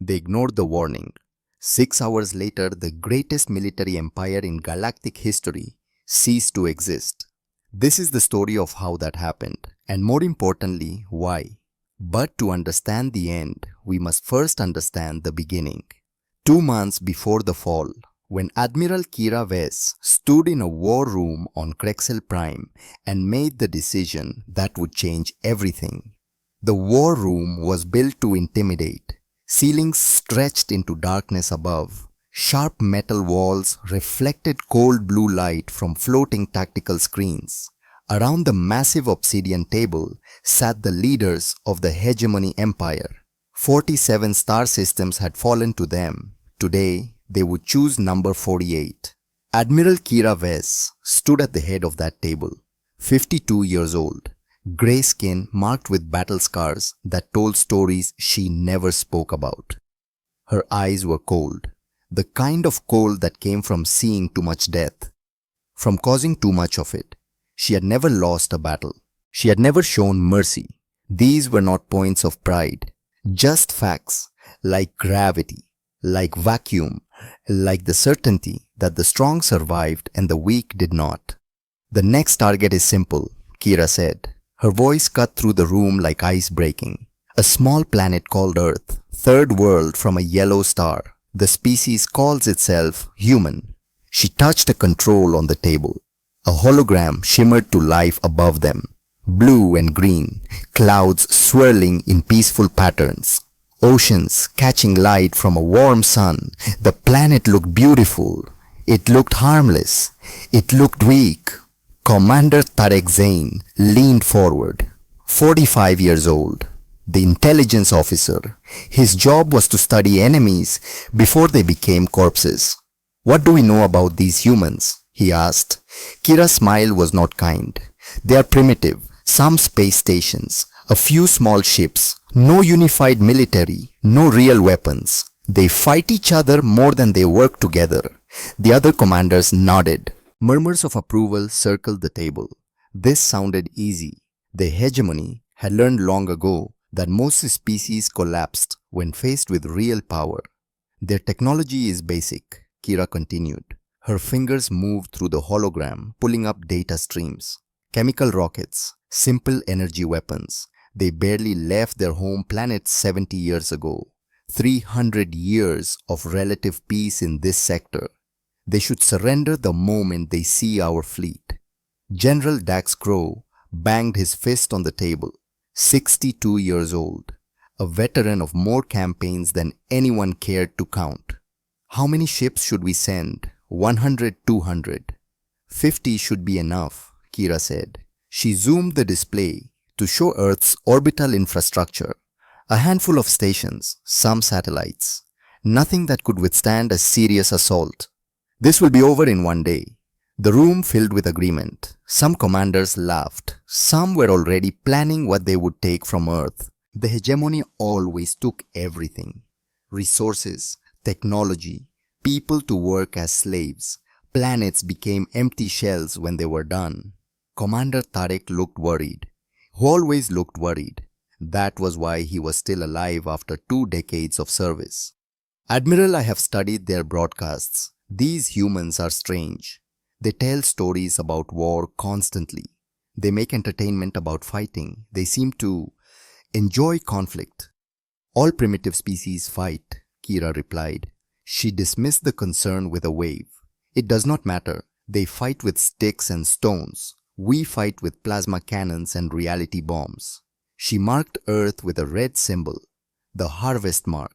They ignored the warning. 6 hours later, the greatest military empire in galactic history ceased to exist. This is the story of how that happened, and more importantly, why. But to understand the end, we must first understand the beginning. 2 months before the fall, when Admiral Kira Vess stood in a war room on Krexel Prime and made the decision that would change everything. The war room was built to intimidate. Ceilings stretched into darkness above. Sharp metal walls reflected cold blue light from floating tactical screens. Around the massive obsidian table sat the leaders of the hegemony empire. 47 star systems had fallen to them. Today, they would choose number 48. Admiral Kira Vess stood at the head of that table, 52 years old, grey skin marked with battle scars that told stories she never spoke about. Her eyes were cold, the kind of cold that came from seeing too much death, from causing too much of it. She had never lost a battle. She had never shown mercy. These were not points of pride, just facts, like gravity, like vacuum, like the certainty that the strong survived and the weak did not. The next target is simple, Kira said. Her voice cut through the room like ice breaking. A small planet called Earth, third world from a yellow star. The species calls itself human. She touched a control on the table. A hologram shimmered to life above them. Blue and green, clouds swirling in peaceful patterns. Oceans catching light from a warm sun. The planet looked beautiful. It looked harmless. It looked weak. Commander Tarek Zain leaned forward. 45 years old. The intelligence officer. His job was to study enemies before they became corpses. What do we know about these humans? He asked. Kira's smile was not kind. They are primitive. Some space stations. A few small ships. No unified military. No real weapons. They fight each other more than they work together. The other commanders nodded. Murmurs of approval circled the table. This sounded easy. The hegemony had learned long ago that most species collapsed when faced with real power. Their technology is basic, Kira continued. Her fingers moved through the hologram, pulling up data streams. Chemical rockets, simple energy weapons. They barely left their home planet 70 years ago. 300 years of relative peace in this sector. They should surrender the moment they see our fleet. General Dax Crow banged his fist on the table. 62 years old. A veteran of more campaigns than anyone cared to count. How many ships should we send? 100, 200. 50 should be enough, Kira said. She zoomed the display to show Earth's orbital infrastructure. A handful of stations, some satellites. Nothing that could withstand a serious assault. This will be over in one day. The room filled with agreement. Some commanders laughed. Some were already planning what they would take from Earth. The hegemony always took everything. Resources, technology, people to work as slaves. Planets became empty shells when they were done. Commander Tarek looked worried. He always looked worried. That was why he was still alive after 2 decades of service. Admiral, I have studied their broadcasts. These humans are strange. They tell stories about war constantly. They make entertainment about fighting. They seem to enjoy conflict. All primitive species fight, Kira replied. She dismissed the concern with a wave. It does not matter. They fight with sticks and stones. We fight with plasma cannons and reality bombs. She marked Earth with a red symbol, the harvest mark.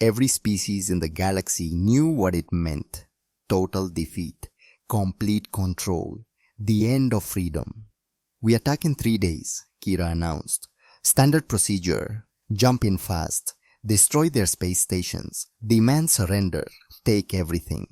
Every species in the galaxy knew what it meant. Total defeat, complete control, the end of freedom. We attack in 3 days, Kira announced. Standard procedure, jump in fast, destroy their space stations, demand surrender, take everything.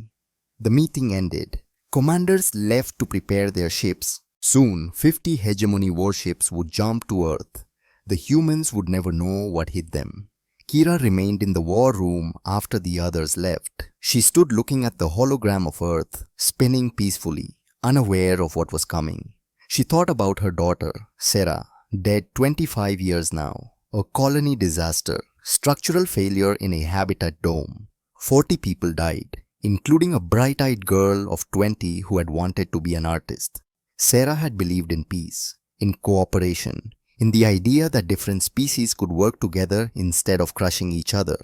The meeting ended. Commanders left to prepare their ships. Soon, 50 hegemony warships would jump to Earth. The humans would never know what hit them. Kira remained in the war room after the others left. She stood looking at the hologram of Earth, spinning peacefully, unaware of what was coming. She thought about her daughter, Sarah, dead 25 years now. A colony disaster, structural failure in a habitat dome. 40 people died, including a bright-eyed girl of 20 who had wanted to be an artist. Sarah had believed in peace, in cooperation, in the idea that different species could work together instead of crushing each other.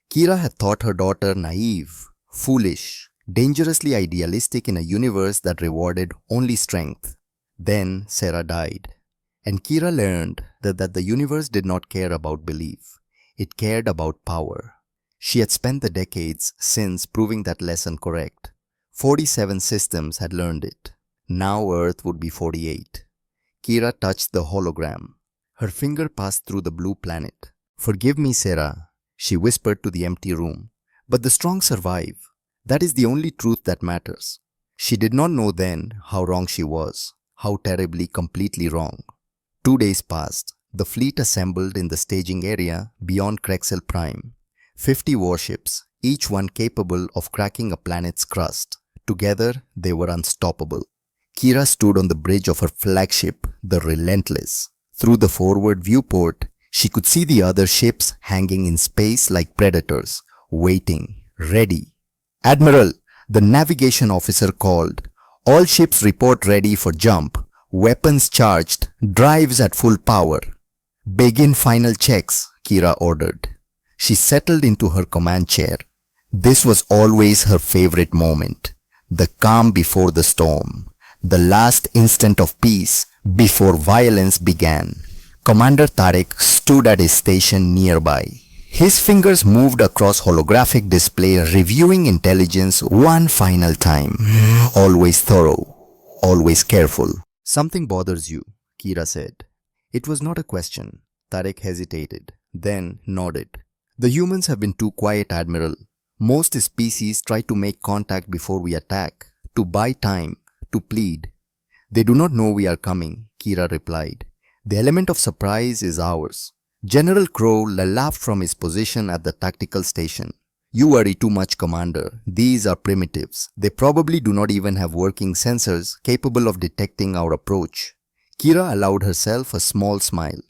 Kira had thought her daughter naive, foolish, dangerously idealistic in a universe that rewarded only strength. Then Sarah died, and Kira learned that the universe did not care about belief. It cared about power. She had spent the decades since proving that lesson correct. 47 systems had learned it. Now Earth would be 48. Kira touched the hologram. Her finger passed through the blue planet. "Forgive me, Sarah," she whispered to the empty room. "But the strong survive. That is the only truth that matters." She did not know then how wrong she was, how terribly, completely wrong. 2 days passed. The fleet assembled in the staging area beyond Krexel Prime. 50 warships, each one capable of cracking a planet's crust. Together, they were unstoppable. Kira stood on the bridge of her flagship, the Relentless. Through the forward viewport, she could see the other ships hanging in space like predators, waiting, ready. "Admiral," the navigation officer called. "All ships report ready for jump. Weapons charged, drives at full power." "Begin final checks," Kira ordered. She settled into her command chair. This was always her favorite moment. The calm before the storm. The last instant of peace before violence began. Commander Tarek stood at his station nearby. His fingers moved across holographic display, reviewing intelligence one final time. Always thorough, always careful. "Something bothers you," Kira said. It was not a question. Tarek hesitated, then nodded. "The humans have been too quiet, Admiral. Most species try to make contact before we attack, to buy time, to plead." "They do not know we are coming," Kira replied. "The element of surprise is ours." General Crow laughed from his position at the tactical station. "You worry too much, Commander. These are primitives. They probably do not even have working sensors capable of detecting our approach." Kira allowed herself a small smile.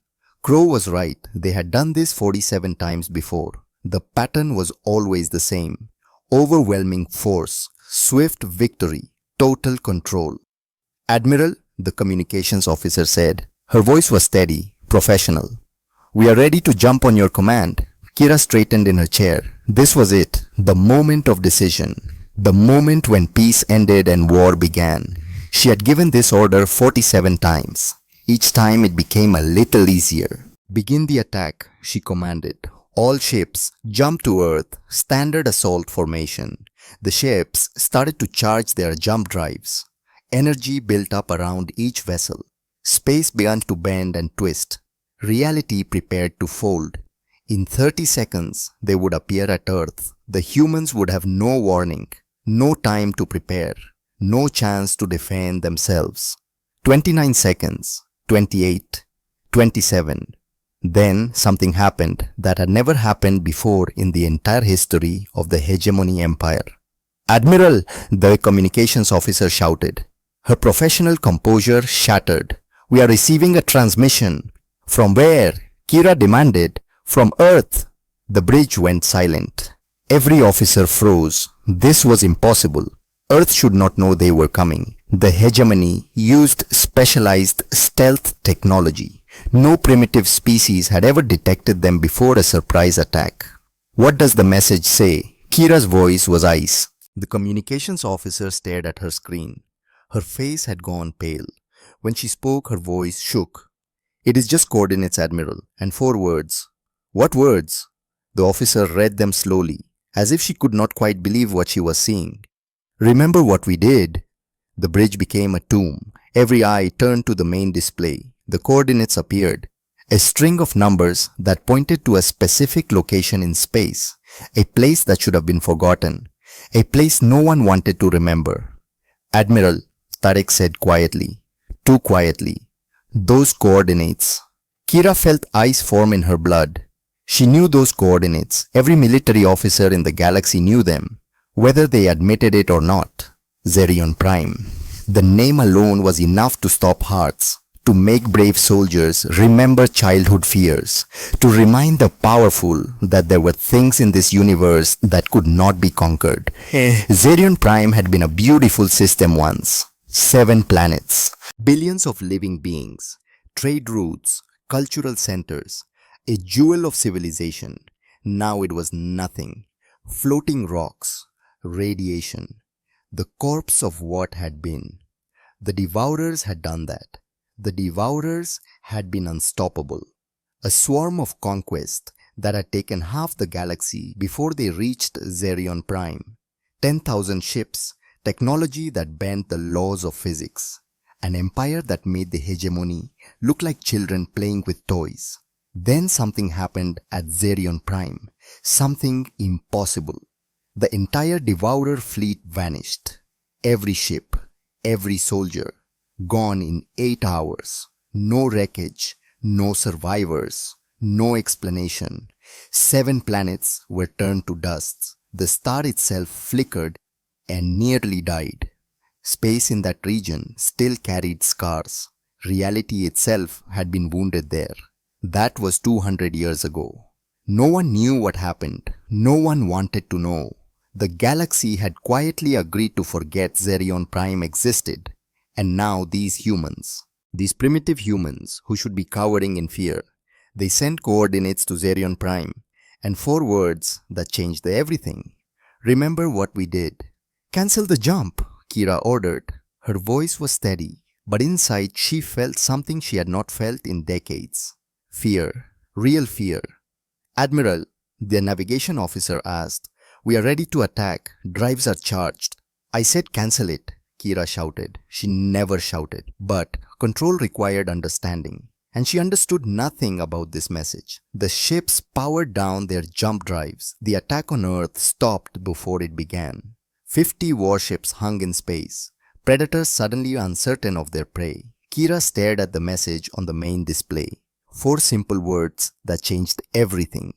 Crow was right. They had done this 47 times before. The pattern was always the same. Overwhelming force, swift victory, total control. "Admiral," the communications officer said. Her voice was steady, professional. "We are ready to jump on your command." Kira straightened in her chair. This was it, the moment of decision. The moment when peace ended and war began. She had given this order 47 times. Each time it became a little easier. "Begin the attack," she commanded. "All ships, jump to Earth, standard assault formation." The ships started to charge their jump drives. Energy built up around each vessel. Space began to bend and twist. Reality prepared to fold. In 30 seconds, they would appear at Earth. The humans would have no warning, no time to prepare, no chance to defend themselves. 29 seconds, 28, 27. Then something happened that had never happened before in the entire history of the Hegemony Empire. "Admiral," the communications officer shouted. Her professional composure shattered. "We are receiving a transmission." "From where?" Kira demanded. "From Earth." The bridge went silent. Every officer froze. This was impossible. Earth should not know they were coming. The Hegemony used specialized stealth technology. No primitive species had ever detected them before a surprise attack. "What does the message say?" Kira's voice was ice. The communications officer stared at her screen. Her face had gone pale. When she spoke, her voice shook. "It is just coordinates, Admiral, and 4 words." "What words?" The officer read them slowly, as if she could not quite believe what she was seeing. "Remember what we did?" The bridge became a tomb. Every eye turned to the main display. The coordinates appeared. A string of numbers that pointed to a specific location in space. A place that should have been forgotten. A place no one wanted to remember. "Admiral," Tarek said quietly. Too quietly. "Those coordinates." Kira felt ice form in her blood. She knew those coordinates. Every military officer in the galaxy knew them, whether they admitted it or not. Zerion Prime. The name alone was enough to stop hearts, to make brave soldiers remember childhood fears, to remind the powerful that there were things in this universe that could not be conquered. Zerion Prime had been a beautiful system once. 7 planets, billions of living beings, trade routes, cultural centers, a jewel of civilization. Now it was nothing. Floating rocks, radiation, the corpse of what had been. The Devourers had done that. The Devourers had been unstoppable. A swarm of conquest that had taken half the galaxy before they reached Zerion Prime. 10,000 ships, technology that bent the laws of physics. An empire that made the hegemony look like children playing with toys. Then something happened at Zerion Prime. Something impossible. The entire Devourer fleet vanished. Every ship, every soldier, gone in 8 hours. No wreckage, no survivors, no explanation. 7 planets were turned to dust. The star itself flickered and nearly died. Space in that region still carried scars. Reality itself had been wounded there. That was 200 years ago. No one knew what happened. No one wanted to know. The galaxy had quietly agreed to forget Zerion Prime existed. And now these humans, these primitive humans who should be cowering in fear, they sent coordinates to Zerion Prime and 4 words that changed everything. Remember what we did. Cancel the jump, Kira ordered. Her voice was steady, but inside she felt something she had not felt in decades. Fear, real fear. Admiral, the navigation officer asked, "We are ready to attack. Drives are charged." "I said cancel it," Kira shouted. She never shouted, but control required understanding. And she understood nothing about this message. The ships powered down their jump drives. The attack on Earth stopped before it began. 50 warships hung in space. Predators suddenly uncertain of their prey. Kira stared at the message on the main display. 4 simple words that changed everything.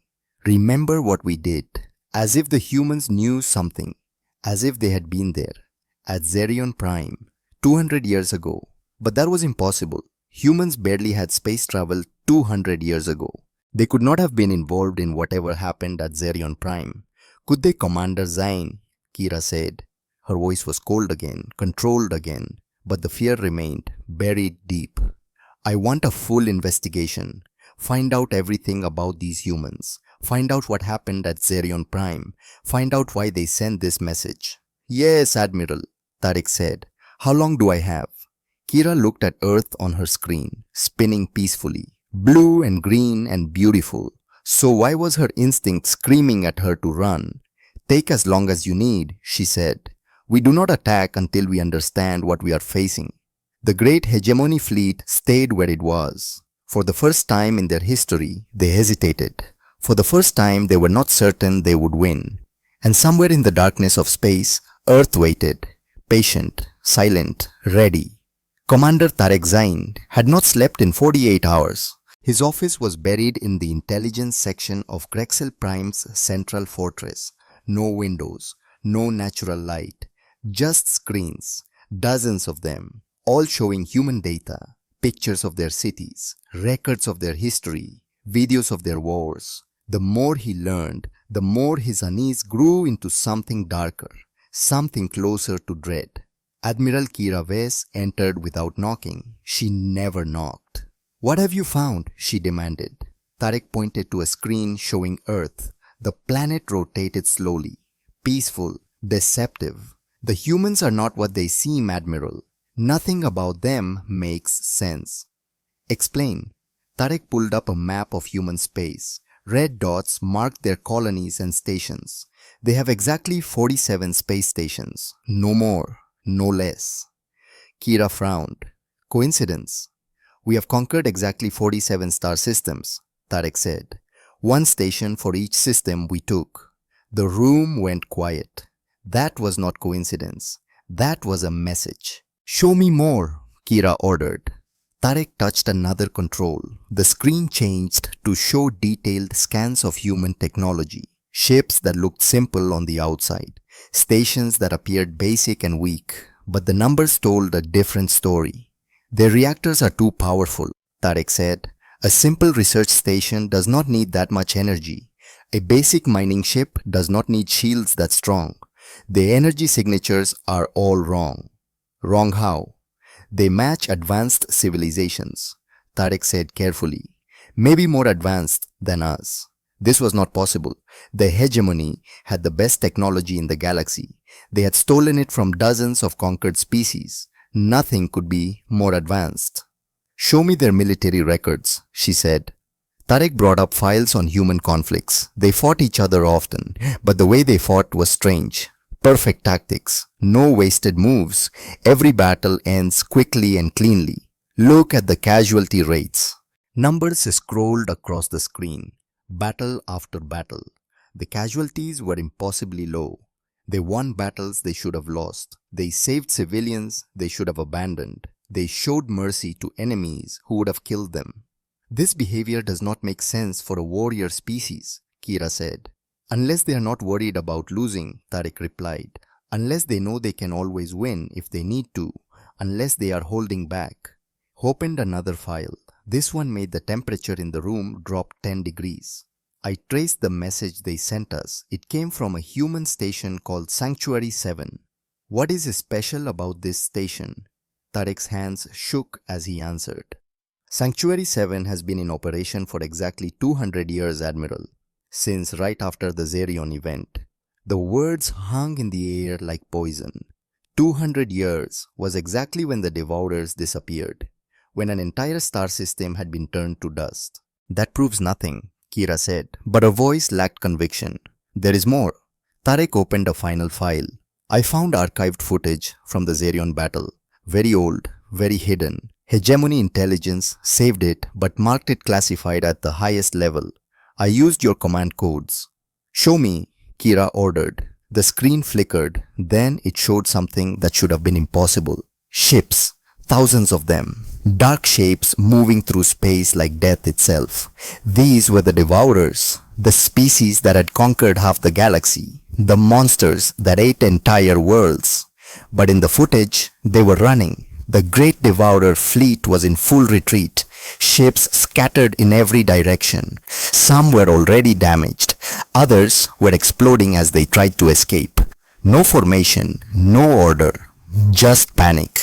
Remember what we did. As if the humans knew something. As if they had been there. At Zerion Prime. 200 years ago. But that was impossible. Humans barely had space travel 200 years ago. They could not have been involved in whatever happened at Zerion Prime. Could they, Commander Zine? Kira said. Her voice was cold again, controlled again, but the fear remained, buried deep. I want a full investigation. Find out everything about these humans. Find out what happened at Zerion Prime. Find out why they sent this message. Yes, Admiral, Tariq said. How long do I have? Kira looked at Earth on her screen, spinning peacefully. Blue and green and beautiful. So why was her instinct screaming at her to run? Take as long as you need, she said. We do not attack until we understand what we are facing. The great hegemony fleet stayed where it was. For the first time in their history, they hesitated. For the first time, they were not certain they would win. And somewhere in the darkness of space, Earth waited, patient, silent, ready. Commander Tariq Zain had not slept in 48 hours. His office was buried in the intelligence section of Grexel Prime's central fortress. No windows, no natural light, just screens, dozens of them, all showing human data, pictures of their cities, records of their history, videos of their wars. The more he learned, the more his unease grew into something darker, something closer to dread. Admiral Kira Vess entered without knocking. She never knocked. What have you found? She demanded. Tariq pointed to a screen showing Earth. The planet rotated slowly, peaceful, deceptive. The humans are not what they seem, Admiral. Nothing about them makes sense. Explain. Tariq pulled up a map of human space. Red dots marked their colonies and stations. They have exactly 47 space stations. No more, no less. Kira frowned. Coincidence? We have conquered exactly 47 star systems, Tariq said. 1 station for each system we took. The room went quiet. That was not coincidence. That was a message. Show me more, Kira ordered. Tariq touched another control. The screen changed to show detailed scans of human technology. Ships that looked simple on the outside. Stations that appeared basic and weak. But the numbers told a different story. Their reactors are too powerful, Tarek said. A simple research station does not need that much energy. A basic mining ship does not need shields that strong. The energy signatures are all wrong. Wrong how? They match advanced civilizations, Tarek said carefully. Maybe more advanced than us. This was not possible. The hegemony had the best technology in the galaxy. They had stolen it from dozens of conquered species. Nothing could be more advanced. Show me their military records, she said. Tarek brought up files on human conflicts. They fought each other often, but the way they fought was strange. Perfect tactics, no wasted moves. Every battle ends quickly and cleanly. Look at the casualty rates. Numbers scrolled across the screen. Battle after battle. The casualties were impossibly low. They won battles they should have lost. They saved civilians they should have abandoned. They showed mercy to enemies who would have killed them. This behavior does not make sense for a warrior species, Kira said. Unless they are not worried about losing, Tarek replied. Unless they know they can always win if they need to. Unless they are holding back. Opened another file. This one made the temperature in the room drop 10 degrees. I traced the message they sent us. It came from a human station called Sanctuary 7. What is special about this station? Tarek's hands shook as he answered. Sanctuary 7 has been in operation for exactly 200 years, Admiral. Since right after the Zerion event. The words hung in the air like poison. 200 years was exactly when the Devourers disappeared. When an entire star system had been turned to dust. That proves nothing, Kira said, but her voice lacked conviction. There is more. Tarek opened a final file. I found archived footage from the Zerion battle. Very old, very hidden. Hegemony intelligence saved it but marked it classified at the highest level. I used your command codes. Show me, Kira ordered. The screen flickered. Then it showed something that should have been impossible. Ships. Thousands of them. Dark shapes moving through space like death itself. These were the Devourers, the species that had conquered half the galaxy, the monsters that ate entire worlds. But in the footage, they were running. The great Devourer fleet was in full retreat, ships scattered in every direction. Some were already damaged, others were exploding as they tried to escape. No formation, no order, just panic.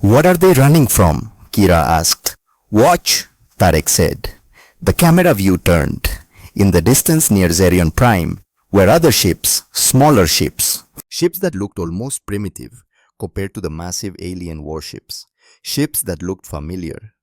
What are they running from? Kira asked. Watch, Tarek said. The camera view turned. In the distance near Zerion Prime were other ships, smaller ships. Ships that looked almost primitive compared to the massive alien warships. Ships that looked familiar.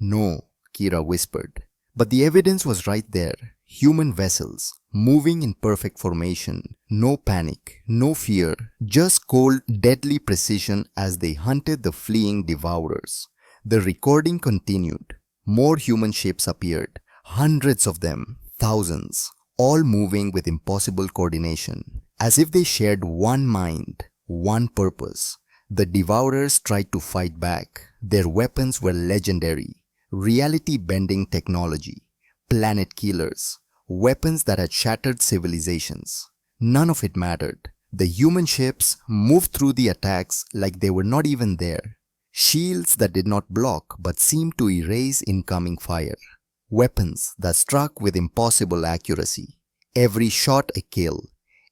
No, Kira whispered. But the evidence was right there. Human vessels, moving in perfect formation. No panic, no fear, just cold, deadly precision as they hunted the fleeing Devourers. The recording continued. More human ships appeared. Hundreds of them, thousands, all moving with impossible coordination. As if they shared one mind, one purpose. The Devourers tried to fight back. Their weapons were legendary. Reality-bending technology. Planet killers. Weapons that had shattered civilizations. None of it mattered. The human ships moved through the attacks like they were not even there. Shields that did not block but seemed to erase incoming fire. Weapons that struck with impossible accuracy. Every shot a kill.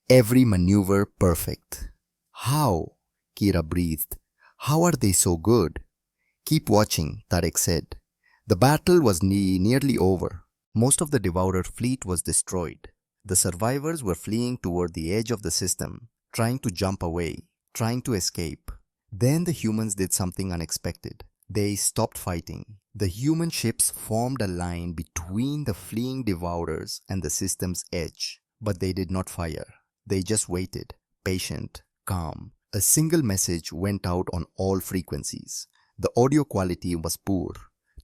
Every maneuver perfect. How? Kira breathed. How are they so good? Keep watching, Tarek said. The battle was nearly over. Most of the Devourer fleet was destroyed. The survivors were fleeing toward the edge of the system, trying to jump away, trying to escape. Then the humans did something unexpected. They stopped fighting. The human ships formed a line between the fleeing Devourers and the system's edge. But they did not fire. They just waited, patient, calm. A single message went out on all frequencies. The audio quality was poor.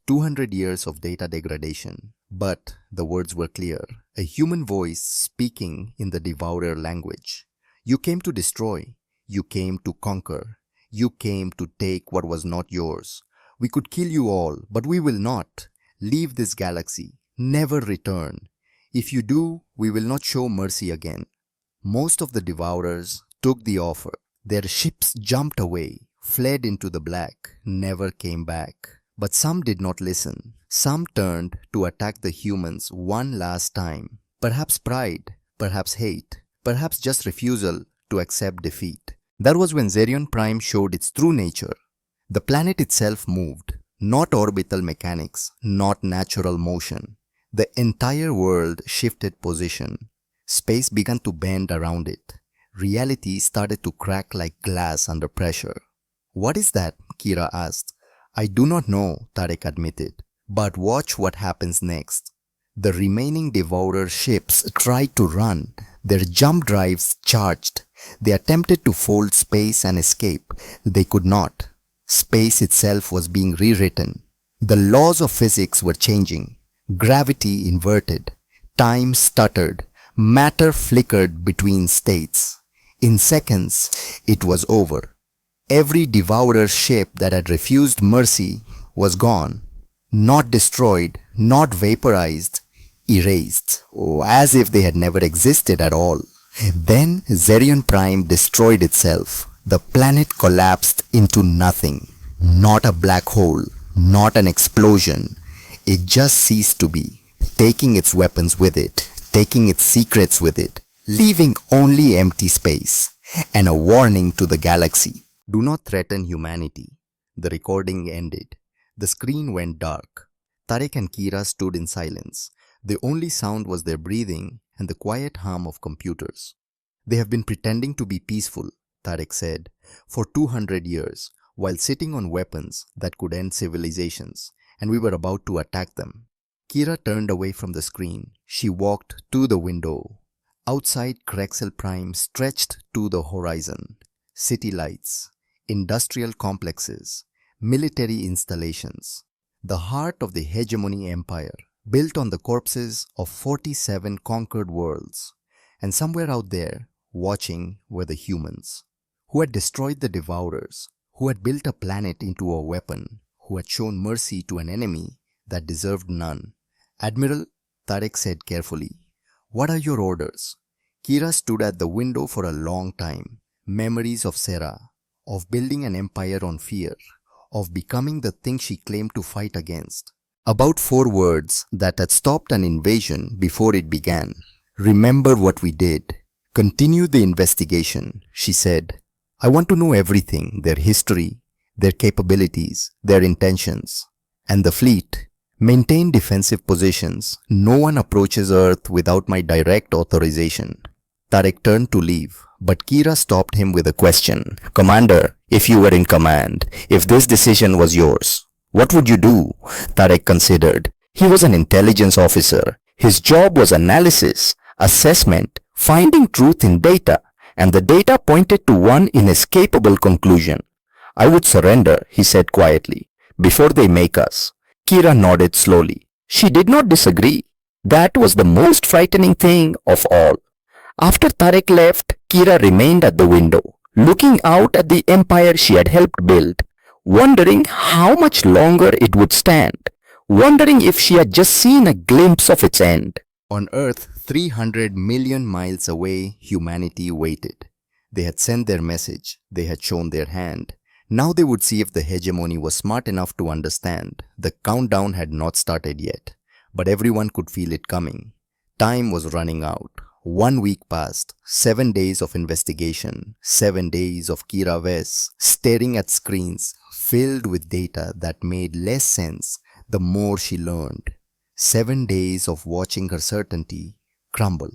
200 years of data degradation. But the words were clear. A human voice speaking in the Devourer language. You came to destroy. You came to conquer. You came to take what was not yours. We could kill you all, but we will not. Leave this galaxy. Never return. If you do, we will not show mercy again. Most of the Devourers took the offer. Their ships jumped away, fled into the black, never came back. But some did not listen. Some turned to attack the humans one last time. Perhaps pride, perhaps hate, perhaps just refusal to accept defeat. That was when Zerion Prime showed its true nature. The planet itself moved, not orbital mechanics, not natural motion. The entire world shifted position. Space began to bend around it. Reality started to crack like glass under pressure. "What is that?" Kira asked. "I do not know," Tarek admitted. "But watch what happens next." The remaining Devourer ships tried to run. Their jump drives charged. They attempted to fold space and escape. They could not. Space itself was being rewritten. The laws of physics were changing. Gravity inverted. Time stuttered. Matter flickered between states. In seconds, it was over. Every Devourer ship that had refused mercy was gone. Not destroyed, not vaporized, erased, as if they had never existed at all. Then Zerion Prime destroyed itself. The planet collapsed into nothing. Not a black hole, not an explosion. It just ceased to be, taking its weapons with it, taking its secrets with it, leaving only empty space, and a warning to the galaxy. "Do not threaten humanity." The recording ended. The screen went dark. Tarek and Kira stood in silence. The only sound was their breathing and the quiet hum of computers. "They have been pretending to be peaceful," Tarek said, "for 200 years, while sitting on weapons that could end civilizations, and we were about to attack them." Kira turned away from the screen. She walked to the window. Outside, Krexel Prime stretched to the horizon. City lights, industrial complexes, military installations. The heart of the hegemony empire, built on the corpses of 47 conquered worlds. And somewhere out there, watching, were the humans, who had destroyed the Devourers, who had built a planet into a weapon, who had shown mercy to an enemy that deserved none. "Admiral," Tarek said carefully, "what are your orders?" Kira stood at the window for a long time. Memories of Serra, of building an empire on fear, of becoming the thing she claimed to fight against. About 4 words that had stopped an invasion before it began. "Remember what we did. Continue the investigation," she said. "I want to know everything, their history, their capabilities, their intentions. And the fleet. Maintain defensive positions. No one approaches Earth without my direct authorization." Tarek turned to leave, but Kira stopped him with a question. "Commander, if you were in command, if this decision was yours, what would you do?" Tarek considered. He was an intelligence officer. His job was analysis, assessment, finding truth in data, and the data pointed to one inescapable conclusion. "I would surrender," he said quietly, "before they make us." Kira nodded slowly. She did not disagree. That was the most frightening thing of all. After Tarek left, Kira remained at the window, looking out at the empire she had helped build, wondering how much longer it would stand, wondering if she had just seen a glimpse of its end. On Earth, 300 million miles away, humanity waited. They had sent their message. They had shown their hand. Now they would see if the hegemony was smart enough to understand. The countdown had not started yet, but everyone could feel it coming. Time was running out. 1 week passed, 7 days of investigation, 7 days of Kira Vess staring at screens filled with data that made less sense the more she learned. 7 days of watching her certainty crumble.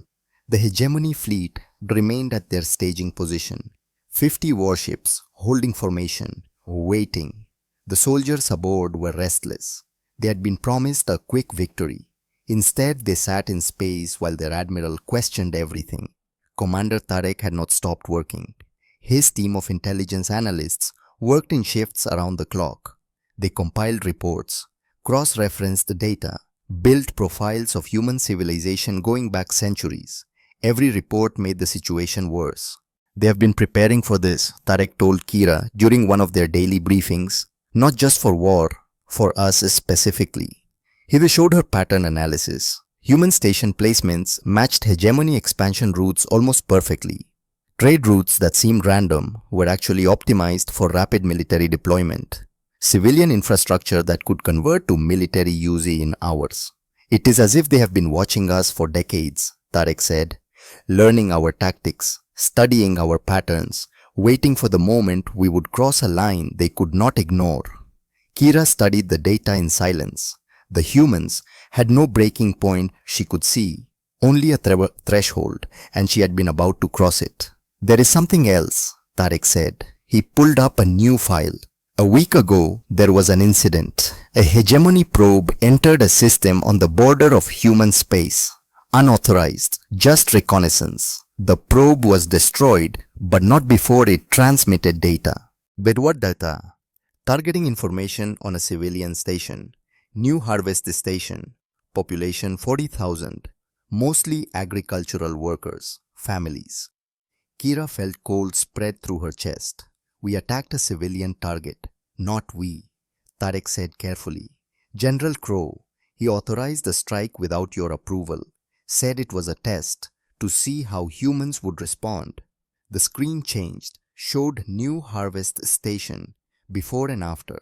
The hegemony fleet remained at their staging position. 50 warships holding formation, waiting. The soldiers aboard were restless. They had been promised a quick victory. Instead, they sat in space while their admiral questioned everything. Commander Tarek had not stopped working. His team of intelligence analysts worked in shifts around the clock. They compiled reports, cross-referenced the data, built profiles of human civilization going back centuries. Every report made the situation worse. "They have been preparing for this," Tarek told Kira during one of their daily briefings. "Not just for war, for us specifically." He showed her pattern analysis. Human station placements matched hegemony expansion routes almost perfectly. Trade routes that seemed random were actually optimized for rapid military deployment. Civilian infrastructure that could convert to military use in hours. It is as if they have been watching us for decades, Tarek said, learning our tactics, studying our patterns, waiting for the moment we would cross a line they could not ignore. Kira studied the data in silence. The humans had no breaking point she could see, only a threshold, and she had been about to cross it. There is something else, Tarek said. He pulled up a new file. A week ago, there was an incident. A hegemony probe entered a system on the border of human space. Unauthorized, just reconnaissance. The probe was destroyed, but not before it transmitted data. But what data? Targeting information on a civilian station. New harvest station. Population 40,000. Mostly agricultural workers, families. Kira felt cold spread through her chest. We attacked a civilian target, not we, Tarek said carefully. General Crow, he authorized the strike without your approval, said it was a test to see how humans would respond. The screen changed, showed new harvest station, before and after.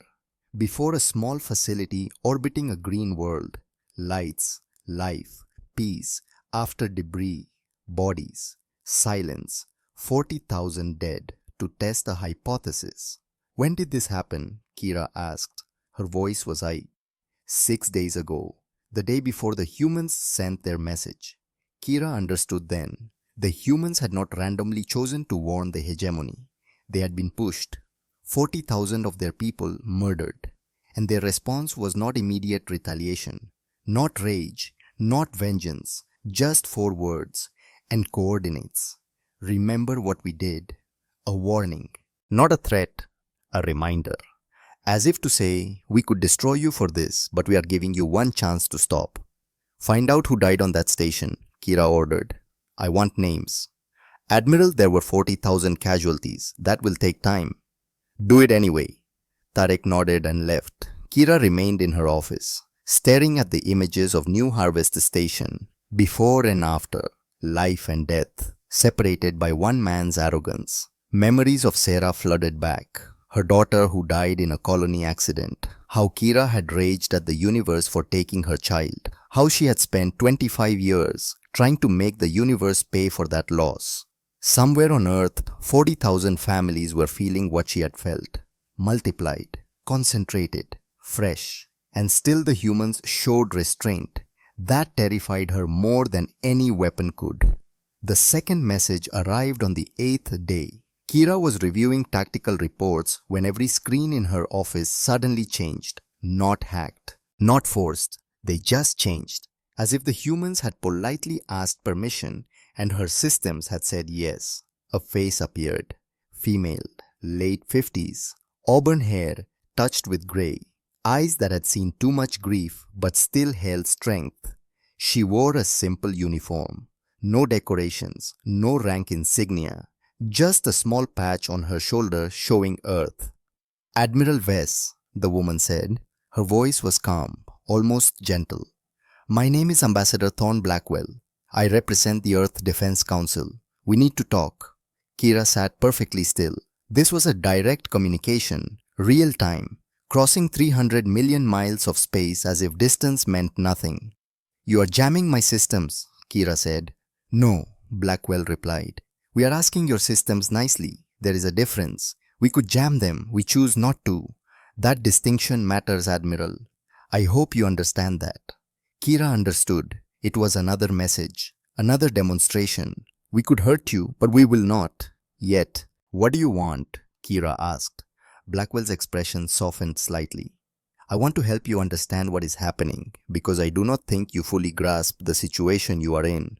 Before a small facility orbiting a green world, lights, life, peace, after debris, bodies, silence, 40,000 dead to test a hypothesis. When did this happen? Kira asked. Her voice was high. 6 days ago, the day before the humans sent their message. Kira understood then. The humans had not randomly chosen to warn the hegemony. They had been pushed. 40,000 of their people murdered. And their response was not immediate retaliation, not rage, not vengeance, just 4 words and coordinates. Remember what we did. A warning, not a threat, a reminder. As if to say, we could destroy you for this, but we are giving you one chance to stop. Find out who died on that station, Kira ordered. I want names. Admiral, there were 40,000 casualties. That will take time. Do it anyway. Tarek nodded and left. Kira remained in her office, staring at the images of New Harvest Station, before and after, life and death, separated by one man's arrogance. Memories of Sarah flooded back, her daughter who died in a colony accident, how Kira had raged at the universe for taking her child, how she had spent 25 years trying to make the universe pay for that loss. Somewhere on Earth, 40,000 families were feeling what she had felt, multiplied, concentrated, fresh, and still the humans showed restraint. That terrified her more than any weapon could. The second message arrived on the 8th day. Kira was reviewing tactical reports when every screen in her office suddenly changed. Not hacked, not forced, they just changed. As if the humans had politely asked permission and her systems had said yes. A face appeared. Female, late 50s, auburn hair touched with grey, eyes that had seen too much grief but still held strength. She wore a simple uniform. No decorations, no rank insignia, just a small patch on her shoulder showing Earth. Admiral Vess, the woman said. Her voice was calm, almost gentle. My name is Ambassador Thorne Blackwell. I represent the Earth Defense Council. We need to talk. Kira sat perfectly still. This was a direct communication, real time, crossing 300 million miles of space as if distance meant nothing. You are jamming my systems, Kira said. No, Blackwell replied. We are asking your systems nicely. There is a difference. We could jam them. We choose not to. That distinction matters, Admiral. I hope you understand that. Kira understood. It was another message, another demonstration. We could hurt you, but we will not. Yet, what do you want? Kira asked. Blackwell's expression softened slightly. I want to help you understand what is happening, because I do not think you fully grasp the situation you are in.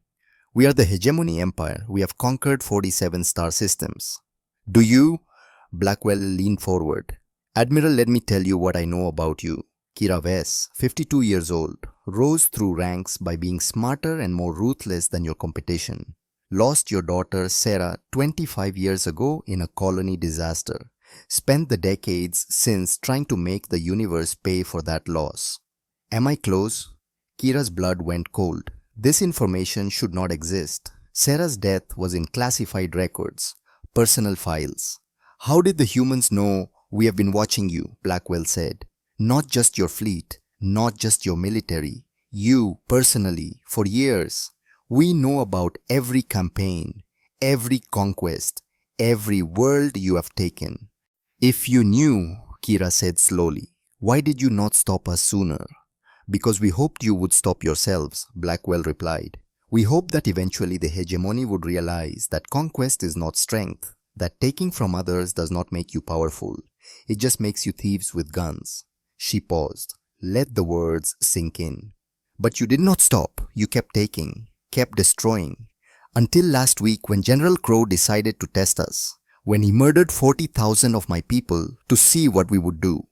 We are the hegemony empire. We have conquered 47 star systems. Do you? Blackwell leaned forward. Admiral, let me tell you what I know about you. Kira Vess, 52 years old, rose through ranks by being smarter and more ruthless than your competition. Lost your daughter Sarah 25 years ago in a colony disaster. Spent the decades since trying to make the universe pay for that loss. Am I close? Kira's blood went cold. This information should not exist. Sarah's death was in classified records, personal files. How did the humans know we have been watching you? Blackwell said. Not just your fleet, not just your military. You, personally, for years. We know about every campaign, every conquest, every world you have taken. If you knew, Kira said slowly, why did you not stop us sooner? Because we hoped you would stop yourselves, Blackwell replied. We hoped that eventually the hegemony would realize that conquest is not strength, that taking from others does not make you powerful. It just makes you thieves with guns. She paused. Let the words sink in. But you did not stop. You kept taking, kept destroying. Until last week when General Crow decided to test us, when he murdered 40,000 of my people to see what we would do.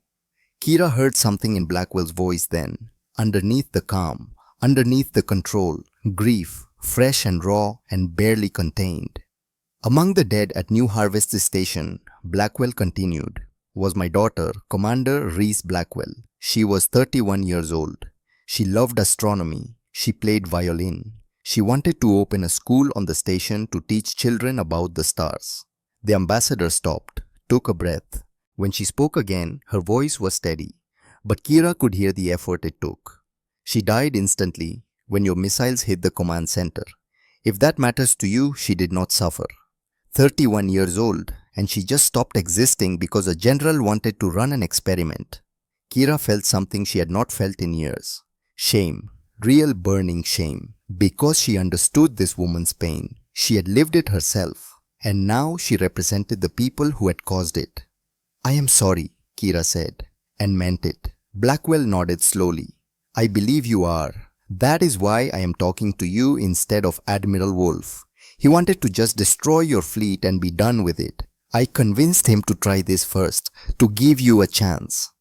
Kira heard something in Blackwell's voice then. Underneath the calm, underneath the control, grief, fresh and raw and barely contained. Among the dead at New Harvest Station, Blackwell continued, was my daughter, Commander Reese Blackwell. She was 31 years old. She loved astronomy. She played violin. She wanted to open a school on the station to teach children about the stars. The ambassador stopped, took a breath. When she spoke again, her voice was steady, but Kira could hear the effort it took. She died instantly when your missiles hit the command center. If that matters to you, she did not suffer. 31 years old, and she just stopped existing because a general wanted to run an experiment. Kira felt something she had not felt in years. Shame, real burning shame, because she understood this woman's pain. She had lived it herself, and now she represented the people who had caused it. I am sorry, Kira said, and meant it. Blackwell nodded slowly. I believe you are. That is why I am talking to you instead of Admiral Wolf. He wanted to just destroy your fleet and be done with it. I convinced him to try this first, to give you a chance.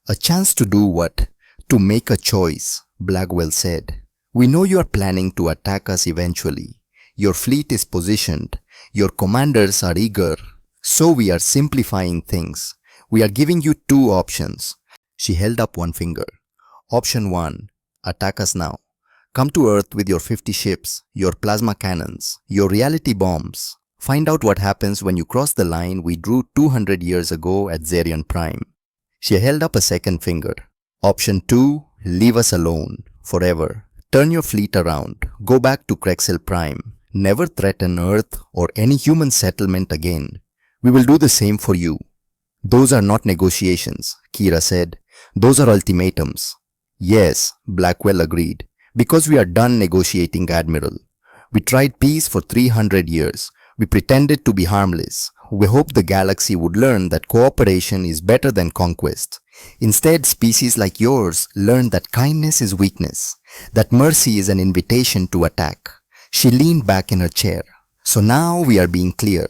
A chance to do what? To make a choice, Blackwell said. We know you are planning to attack us eventually. Your fleet is positioned. Your commanders are eager. So we are simplifying things. We are giving you two options. She held up one finger. Option 1. Attack us now. Come to Earth with your 50 ships, your plasma cannons, your reality bombs. Find out what happens when you cross the line we drew 200 years ago at Zerion Prime. She held up a second finger. Option 2. Leave us alone. Forever. Turn your fleet around. Go back to Krexel Prime. Never threaten Earth or any human settlement again. We will do the same for you. Those are not negotiations, Kira said. Those are ultimatums. Yes, Blackwell agreed. Because we are done negotiating, Admiral. We tried peace for 300 years. We pretended to be harmless. We hoped the galaxy would learn that cooperation is better than conquest. Instead, species like yours learned that kindness is weakness, that mercy is an invitation to attack. She leaned back in her chair. So now we are being clear.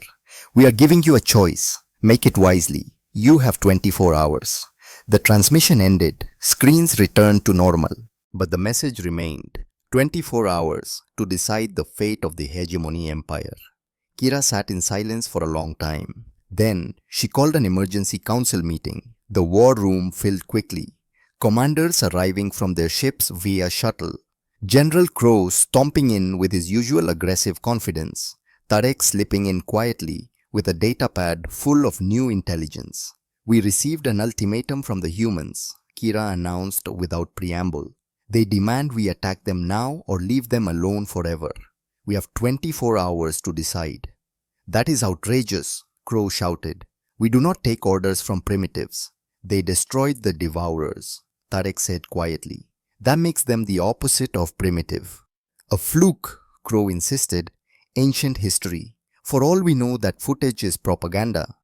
We are giving you a choice. Make it wisely. You have 24 hours. The transmission ended. Screens returned to normal. But the message remained. 24 hours to decide the fate of the hegemony empire. Kira sat in silence for a long time. Then she called an emergency council meeting. The war room filled quickly. Commanders arriving from their ships via shuttle. General Crow stomping in with his usual aggressive confidence. Tarek slipping in quietly with a datapad full of new intelligence. We received an ultimatum from the humans, Kira announced without preamble. They demand we attack them now or leave them alone forever. We have 24 hours to decide. That is outrageous, Crow shouted. We do not take orders from primitives. They destroyed the Devourers, Tarek said quietly. That makes them the opposite of primitive. A fluke, Crow insisted. Ancient history. For all we know, that footage is propaganda.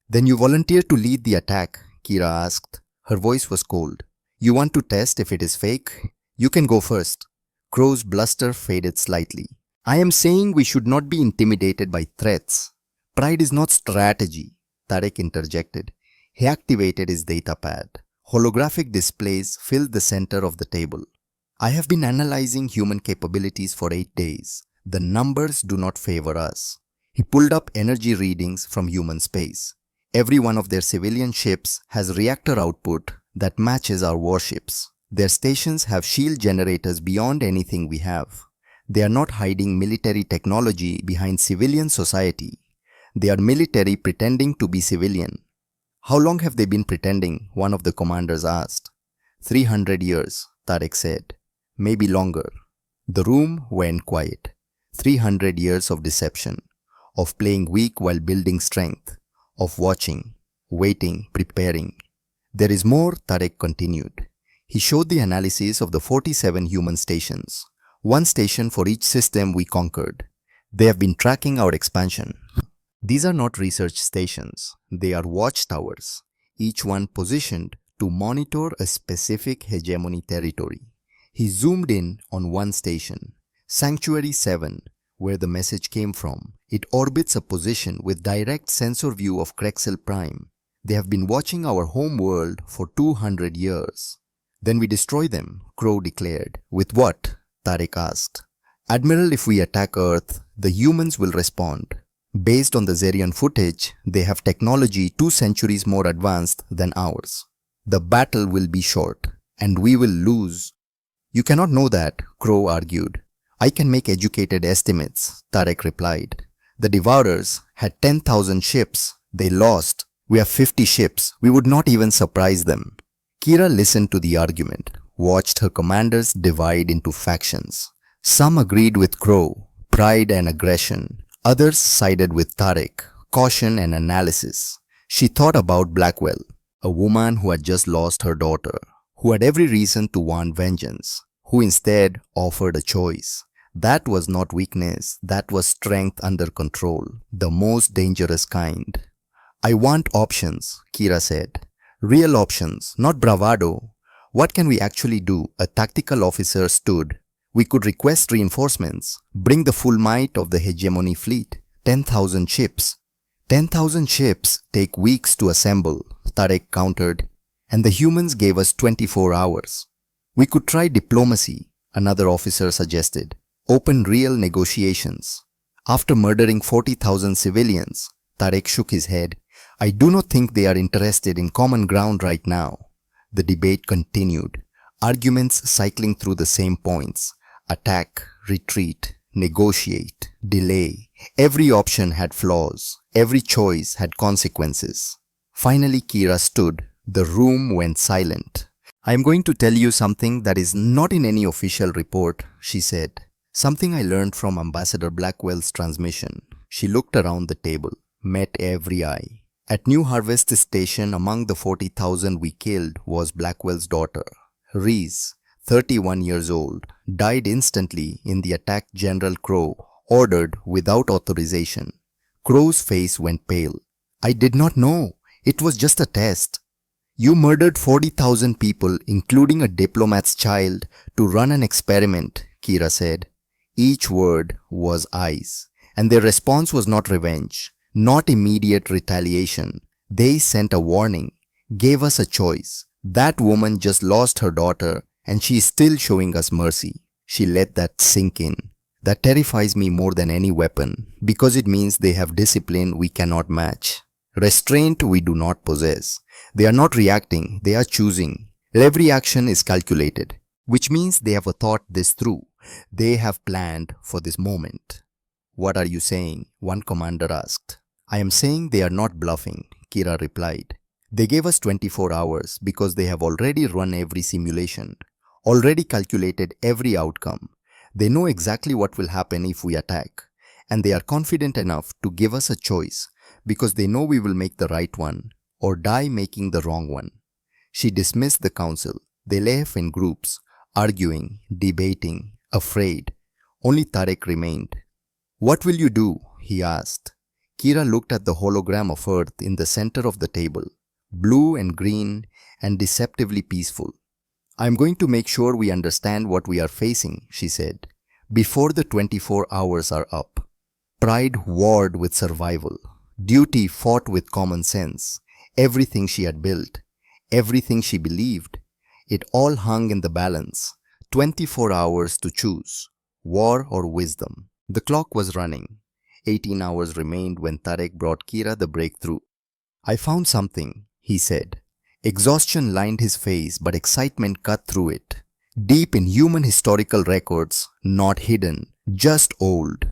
Then you volunteer to lead the attack, Kira asked. Her voice was cold. You want to test if it is fake? You can go first. Crow's bluster faded slightly. I am saying we should not be intimidated by threats. Pride is not strategy, Tarek interjected. He activated his datapad. Holographic displays filled the center of the table. I have been analyzing human capabilities for 8 days. The numbers do not favor us. He pulled up energy readings from human space. Every one of their civilian ships has reactor output that matches our warships. Their stations have shield generators beyond anything we have. They are not hiding military technology behind civilian society. They are military pretending to be civilian. How long have they been pretending? One of the commanders asked. 300 years, Tarek said. Maybe longer. The room went quiet. 300 years of deception, of playing weak while building strength, of watching, waiting, preparing. There is more, Tarek continued. He showed the analysis of the 47 human stations, one station for each system we conquered. They have been tracking our expansion. These are not research stations, they are watchtowers, each one positioned to monitor a specific hegemony territory. He zoomed in on one station, Sanctuary 7, where the message came from. It orbits a position with direct sensor view of Krexel Prime. They have been watching our home world for 200 years. Then we destroy them, Crow declared. With what? Tarek asked. Admiral, if we attack Earth, the humans will respond. Based on the Zerian footage, they have technology 2 centuries more advanced than ours. The battle will be short, and we will lose. You cannot know that, Crow argued. I can make educated estimates, Tarek replied. The Devourers had 10,000 ships. They lost. We have 50 ships. We would not even surprise them. Kira listened to the argument, watched her commanders divide into factions. Some agreed with Crow, pride and aggression. Others sided with Tarek, caution and analysis. She thought about Blackwell, a woman who had just lost her daughter, who had every reason to want vengeance, who instead offered a choice. That was not weakness, that was strength under control, the most dangerous kind. I want options, Kira said. Real options, not bravado. What can we actually do? A tactical officer stood. We could request reinforcements, bring the full might of the hegemony fleet, 10,000 ships. 10,000 ships take weeks to assemble, Tarek countered, and the humans gave us 24 hours. We could try diplomacy, another officer suggested. Open real negotiations. After murdering 40,000 civilians, Tarek shook his head. I do not think they are interested in common ground right now. The debate continued, arguments cycling through the same points. Attack, retreat, negotiate, delay. Every option had flaws. Every choice had consequences. Finally, Kira stood. The room went silent. I am going to tell you something that is not in any official report, she said. Something I learned from Ambassador Blackwell's transmission. She looked around the table, met every eye. At New Harvest Station, among the 40,000 we killed was Blackwell's daughter, Reese, 31 years old, died instantly in the attack General Crow ordered without authorization. Crow's face went pale. I did not know. It was just a test. You murdered 40,000 people, including a diplomat's child, to run an experiment, Kira said. Each word was ice, and their response was not revenge, not immediate retaliation. They sent a warning, gave us a choice. That woman just lost her daughter, and she is still showing us mercy. She let that sink in. That terrifies me more than any weapon, because it means they have discipline we cannot match. Restraint we do not possess. They are not reacting, they are choosing. Every action is calculated, which means they have thought this through. They have planned for this moment. What are you saying? One commander asked. I am saying they are not bluffing, Kira replied. They gave us 24 hours because they have already run every simulation, already calculated every outcome. They know exactly what will happen if we attack, and they are confident enough to give us a choice because they know we will make the right one or die making the wrong one. She dismissed the council. They left in groups, arguing, debating, afraid. Only Tarek remained. What will you do? He asked. Kira looked at the hologram of Earth in the center of the table, blue and green and deceptively peaceful. I am going to make sure we understand what we are facing, she said, before the 24 hours are up. Pride warred with survival. Duty fought with common sense. Everything she had built, everything she believed, it all hung in the balance. 24 hours to choose, war or wisdom. The clock was running. 18 hours remained when Tarek brought Kira the breakthrough. I found something, he said. Exhaustion lined his face, but excitement cut through it. deep in human historical records, not hidden, just old.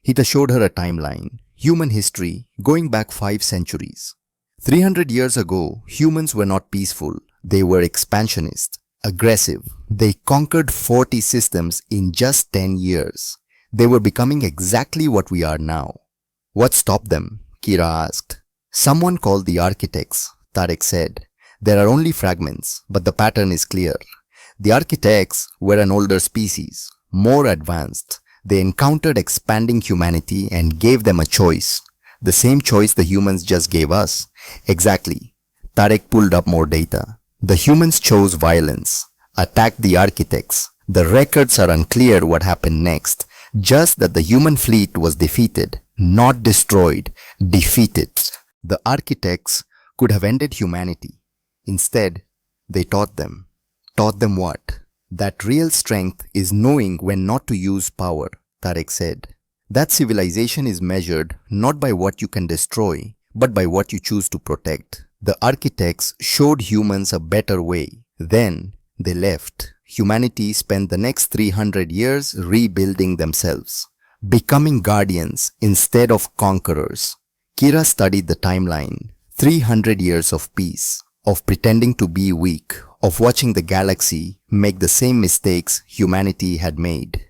He showed her a timeline, human history, going back 5 centuries. 300 years ago, humans were not peaceful. They were expansionist, aggressive. They conquered 40 systems in just 10 years. They were becoming exactly what we are now. What stopped them? Kira asked. Someone called the architects, Tarek said. There are only fragments, but the pattern is clear. The architects were an older species, more advanced. They encountered expanding humanity and gave them a choice. The same choice the humans just gave us. Exactly. Tarek pulled up more data. The humans chose violence, attacked the architects. The records are unclear what happened next, just that the human fleet was defeated, not destroyed, defeated. The architects could have ended humanity. Instead, they taught them. Taught them what? That real strength is knowing when not to use power, Tarek said. That civilization is measured not by what you can destroy, but by what you choose to protect. The architects showed humans a better way. Then they left. Humanity spent the next 300 years rebuilding themselves, becoming guardians instead of conquerors. Kira studied the timeline. 300 years of peace, of pretending to be weak, of watching the galaxy make the same mistakes humanity had made.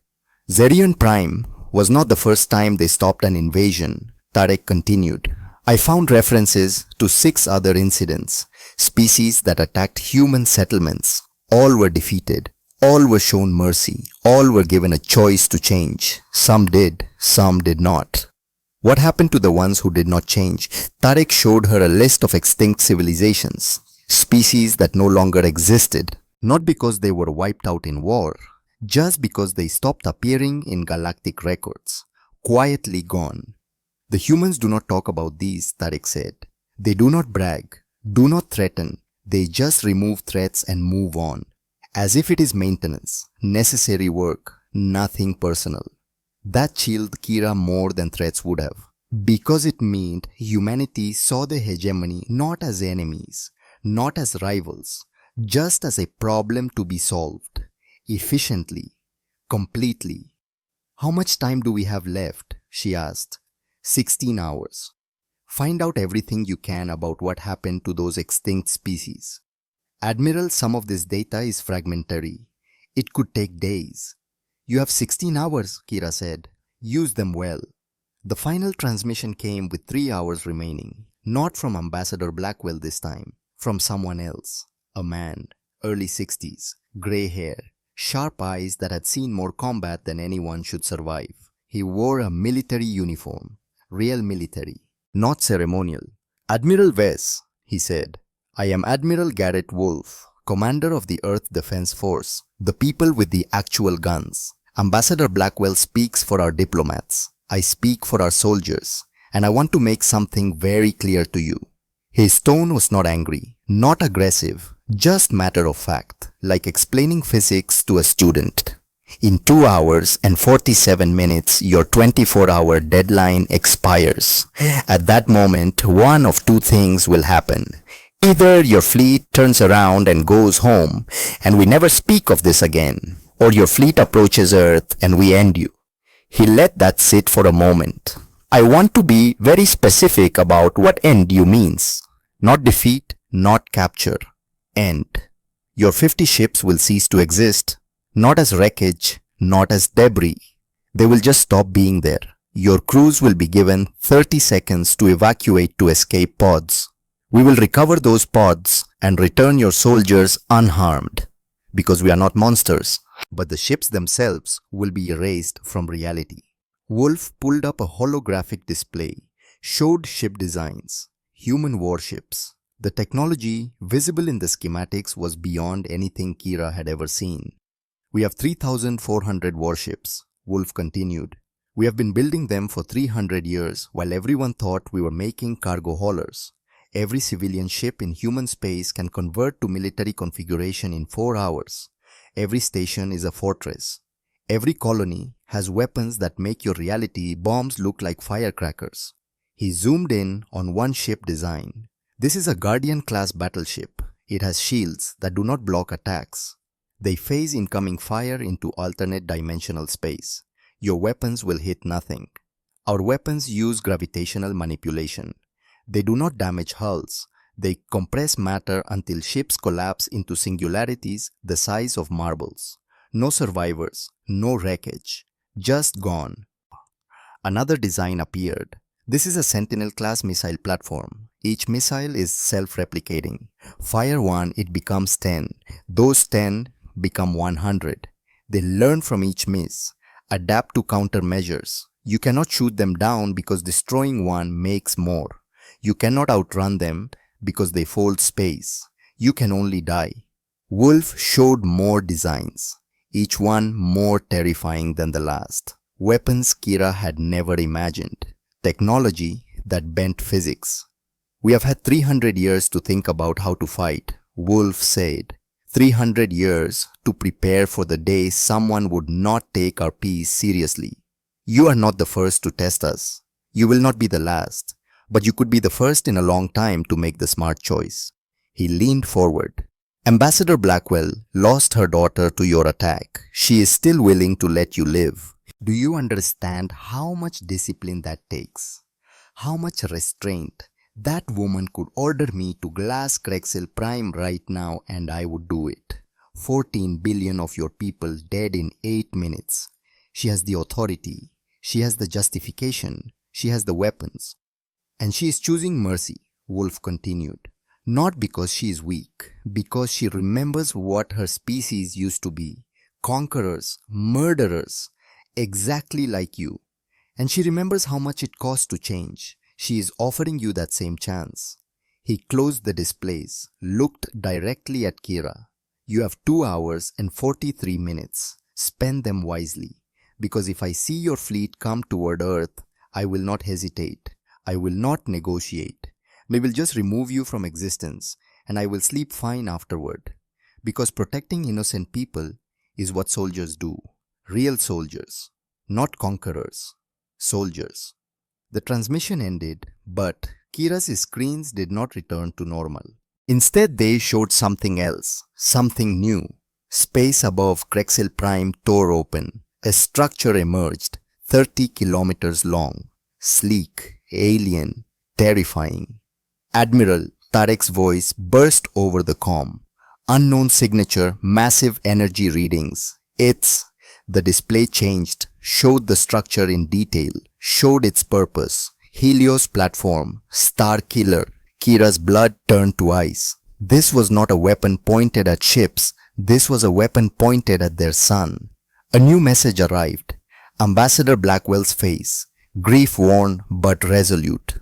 Zerion Prime was not the first time they stopped an invasion, Tarek continued. I found references to 6 other incidents, species that attacked human settlements. All were defeated. All were shown mercy. All were given a choice to change. Some did not. What happened to the ones who did not change? Tarek showed her a list of extinct civilizations, species that no longer existed, not because they were wiped out in war, just because they stopped appearing in galactic records, quietly gone. The humans do not talk about these, Tarek said. They do not brag, do not threaten. They just remove threats and move on, as if it is maintenance, necessary work, nothing personal. That chilled Kira more than threats would have, because it meant humanity saw the hegemony not as enemies, not as rivals, just as a problem to be solved, efficiently, completely. How much time do we have left? She asked. 16 hours. Find out everything you can about what happened to those extinct species. Admiral, some of this data is fragmentary. It could take days. You have 16 hours, Kira said. Use them well. The final transmission came with 3 hours remaining. Not from Ambassador Blackwell this time. From someone else. A man, early 60s, grey hair, sharp eyes that had seen more combat than anyone should survive. He wore a military uniform. Real military, not ceremonial. Admiral Wes, he said. I am Admiral Garrett Wolfe, commander of the Earth Defense Force, the people with the actual guns. Ambassador Blackwell speaks for our diplomats. I speak for our soldiers, and I want to make something very clear to you. His tone was not angry, not aggressive, just matter of fact, like explaining physics to a student. In 2 hours and 47 minutes, your 24-hour deadline expires. At that moment, one of 2 things will happen. Either your fleet turns around and goes home, and we never speak of this again, or your fleet approaches Earth and we end you. He let that sit for a moment. I want to be very specific about what end you means. Not defeat, not capture. End. Your 50 ships will cease to exist. Not as wreckage, not as debris. They will just stop being there. Your crews will be given 30 seconds to evacuate to escape pods. We will recover those pods and return your soldiers unharmed. Because we are not monsters. But the ships themselves will be erased from reality. Wolf pulled up a holographic display, showed ship designs, human warships. The technology visible in the schematics was beyond anything Kira had ever seen. We have 3,400 warships, Wolf continued. We have been building them for 300 years while everyone thought we were making cargo haulers. Every civilian ship in human space can convert to military configuration in 4 hours. Every station is a fortress. Every colony has weapons that make your reality bombs look like firecrackers. He zoomed in on one ship design. This is a Guardian-class battleship. It has shields that do not block attacks. They phase incoming fire into alternate dimensional space. Your weapons will hit nothing. Our weapons use gravitational manipulation. They do not damage hulls. They compress matter until ships collapse into singularities the size of marbles. No survivors, no wreckage, just gone. Another design appeared. This is a Sentinel-class missile platform. Each missile is self-replicating. Fire one, it becomes 10. Those 10 become 100. They learn from each miss, adapt to countermeasures. You cannot shoot them down because destroying one makes more. You cannot outrun them because they fold space. You can only die. Wolf showed more designs, each one more terrifying than the last. Weapons Kira had never imagined. Technology that bent physics. We have had 300 years to think about how to fight, Wolf said. 300 years to prepare for the day someone would not take our peace seriously. You are not the first to test us. You will not be the last. But you could be the first in a long time to make the smart choice. He leaned forward. Ambassador Blackwell lost her daughter to your attack. She is still willing to let you live. Do you understand how much discipline that takes? How much restraint? That woman could order me to glass Krexel Prime right now and I would do it. 14 billion of your people dead in 8 minutes. She has the authority. She has the justification. She has the weapons. And she is choosing mercy, Wolf continued. Not because she is weak, because she remembers what her species used to be. Conquerors, murderers, exactly like you. And she remembers how much it cost to change. She is offering you that same chance. He closed the displays, looked directly at Kira. You have 2 hours and 43 minutes. Spend them wisely. Because if I see your fleet come toward Earth, I will not hesitate. I will not negotiate. We will just remove you from existence and I will sleep fine afterward. Because protecting innocent people is what soldiers do. Real soldiers, not conquerors. Soldiers. The transmission ended, but Kira's screens did not return to normal. Instead, they showed something else, something new. Space above Krexel Prime tore open. A structure emerged, 30 kilometers long. Sleek, alien, terrifying. Admiral Tarek's voice burst over the comm. Unknown signature, massive energy readings. The display changed, showed the structure in detail, showed its purpose. Helios platform, star killer. Kira's blood turned to ice. This was not a weapon pointed at ships. This was a weapon pointed at their sun. A new message arrived. Ambassador Blackwell's face, grief-worn but resolute.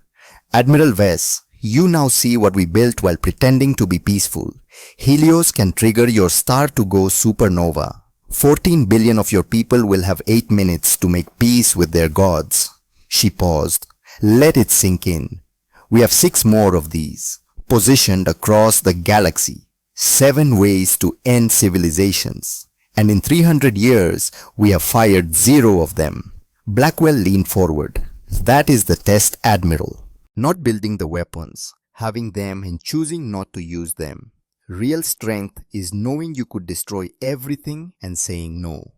Admiral Vess, you now see what we built while pretending to be peaceful. Helios can trigger your star to go supernova. 14 billion of your people will have 8 minutes to make peace with their gods. She paused. Let it sink in. We have 6 more of these, positioned across the galaxy. 7 ways to end civilizations. And in 300 years, we have fired 0 of them. Blackwell leaned forward. That is the test, Admiral. Not building the weapons, having them and choosing not to use them. Real strength is knowing you could destroy everything and saying no.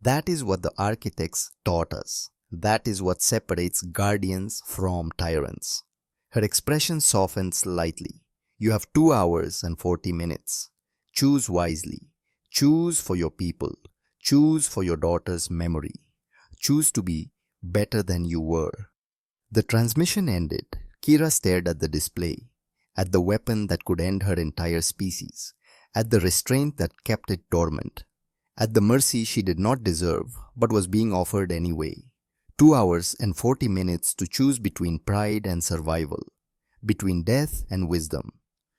That is what the architects taught us. That is what separates guardians from tyrants. Her expression softened slightly. You have 2 hours and 40 minutes. Choose wisely. Choose for your people. Choose for your daughter's memory. Choose to be better than you were. The transmission ended. Kira stared at the display, at the weapon that could end her entire species, at the restraint that kept it dormant, at the mercy she did not deserve but was being offered anyway. 2 hours and 40 minutes to choose between pride and survival, between death and wisdom.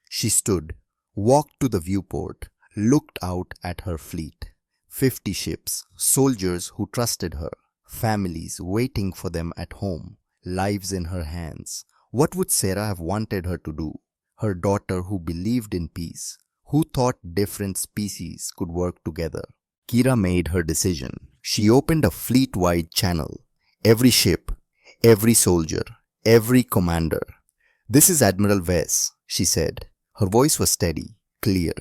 She stood, walked to the viewport, looked out at her fleet. 50 ships, soldiers who trusted her, families waiting for them at home, lives in her hands. What would Sarah have wanted her to do? Her daughter who believed in peace, who thought different species could work together. Kira made her decision. She opened a fleet-wide channel. Every ship, every soldier, every commander. This is Admiral Vess, she said. Her voice was steady, clear.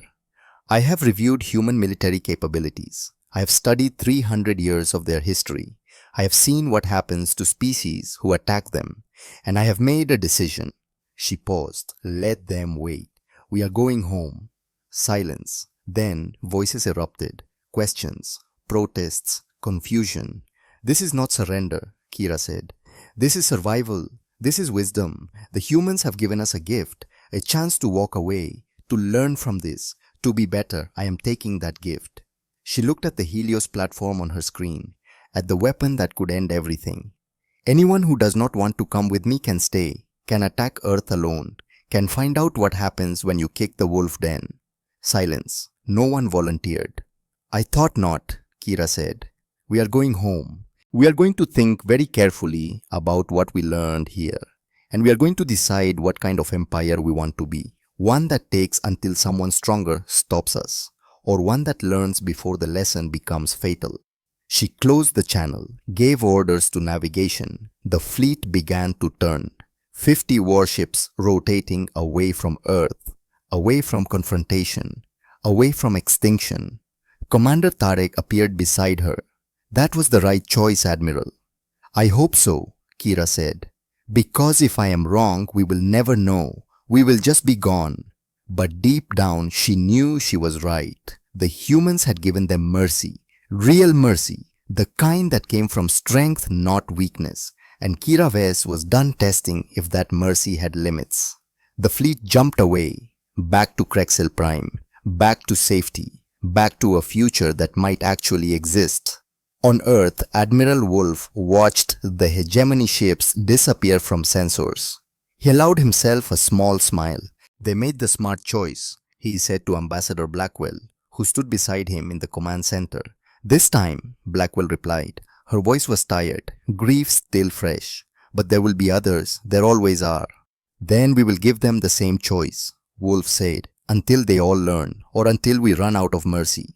I have reviewed human military capabilities. I have studied 300 years of their history. I have seen what happens to species who attack them, and I have made a decision. She paused. Let them wait. We are going home. Silence. Then voices erupted. Questions, protests, confusion. This is not surrender, Kira said. This is survival. This is wisdom. The humans have given us a gift, a chance to walk away, to learn from this, to be better. I am taking that gift. She looked at the Helios platform on her screen, at the weapon that could end everything. Anyone who does not want to come with me can stay, can attack Earth alone, can find out what happens when you kick the wolf den. Silence. No one volunteered. I thought not, Kira said. We are going home. We are going to think very carefully about what we learned here, and we are going to decide what kind of empire we want to be. One that takes until someone stronger stops us, or one that learns before the lesson becomes fatal. She closed the channel, gave orders to navigation. The fleet began to turn. 50 warships rotating away from Earth, away from confrontation, away from extinction. Commander Tarek appeared beside her. That was the right choice, Admiral. I hope so, Kira said. Because if I am wrong, we will never know. We will just be gone. But deep down, she knew she was right. The humans had given them mercy. Real mercy. The kind that came from strength, not weakness. And Kira Vess was done testing if that mercy had limits. The fleet jumped away. Back to Krexel Prime. Back to safety. Back to a future that might actually exist. On Earth, Admiral Wolf watched the hegemony ships disappear from sensors. He allowed himself a small smile. They made the smart choice, he said to Ambassador Blackwell, who stood beside him in the command center. This time, Blackwell replied. Her voice was tired, grief still fresh. But there will be others, there always are. Then we will give them the same choice, Wolf said, until they all learn, or until we run out of mercy.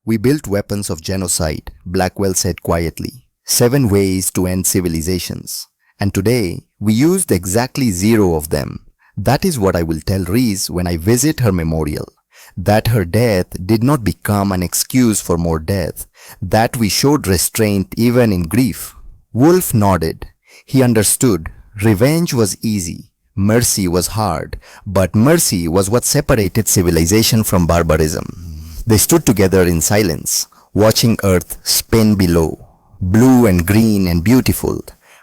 We built weapons of genocide, Blackwell said quietly. 7 ways to end civilizations. And today, we used exactly 0 of them. That is what I will tell Reese when I visit her memorial. That her death did not become an excuse for more death. That we showed restraint even in grief. Wolf nodded. He understood. Revenge was easy. Mercy was hard. But mercy was what separated civilization from barbarism. They stood together in silence, watching Earth spin below, blue and green and beautiful,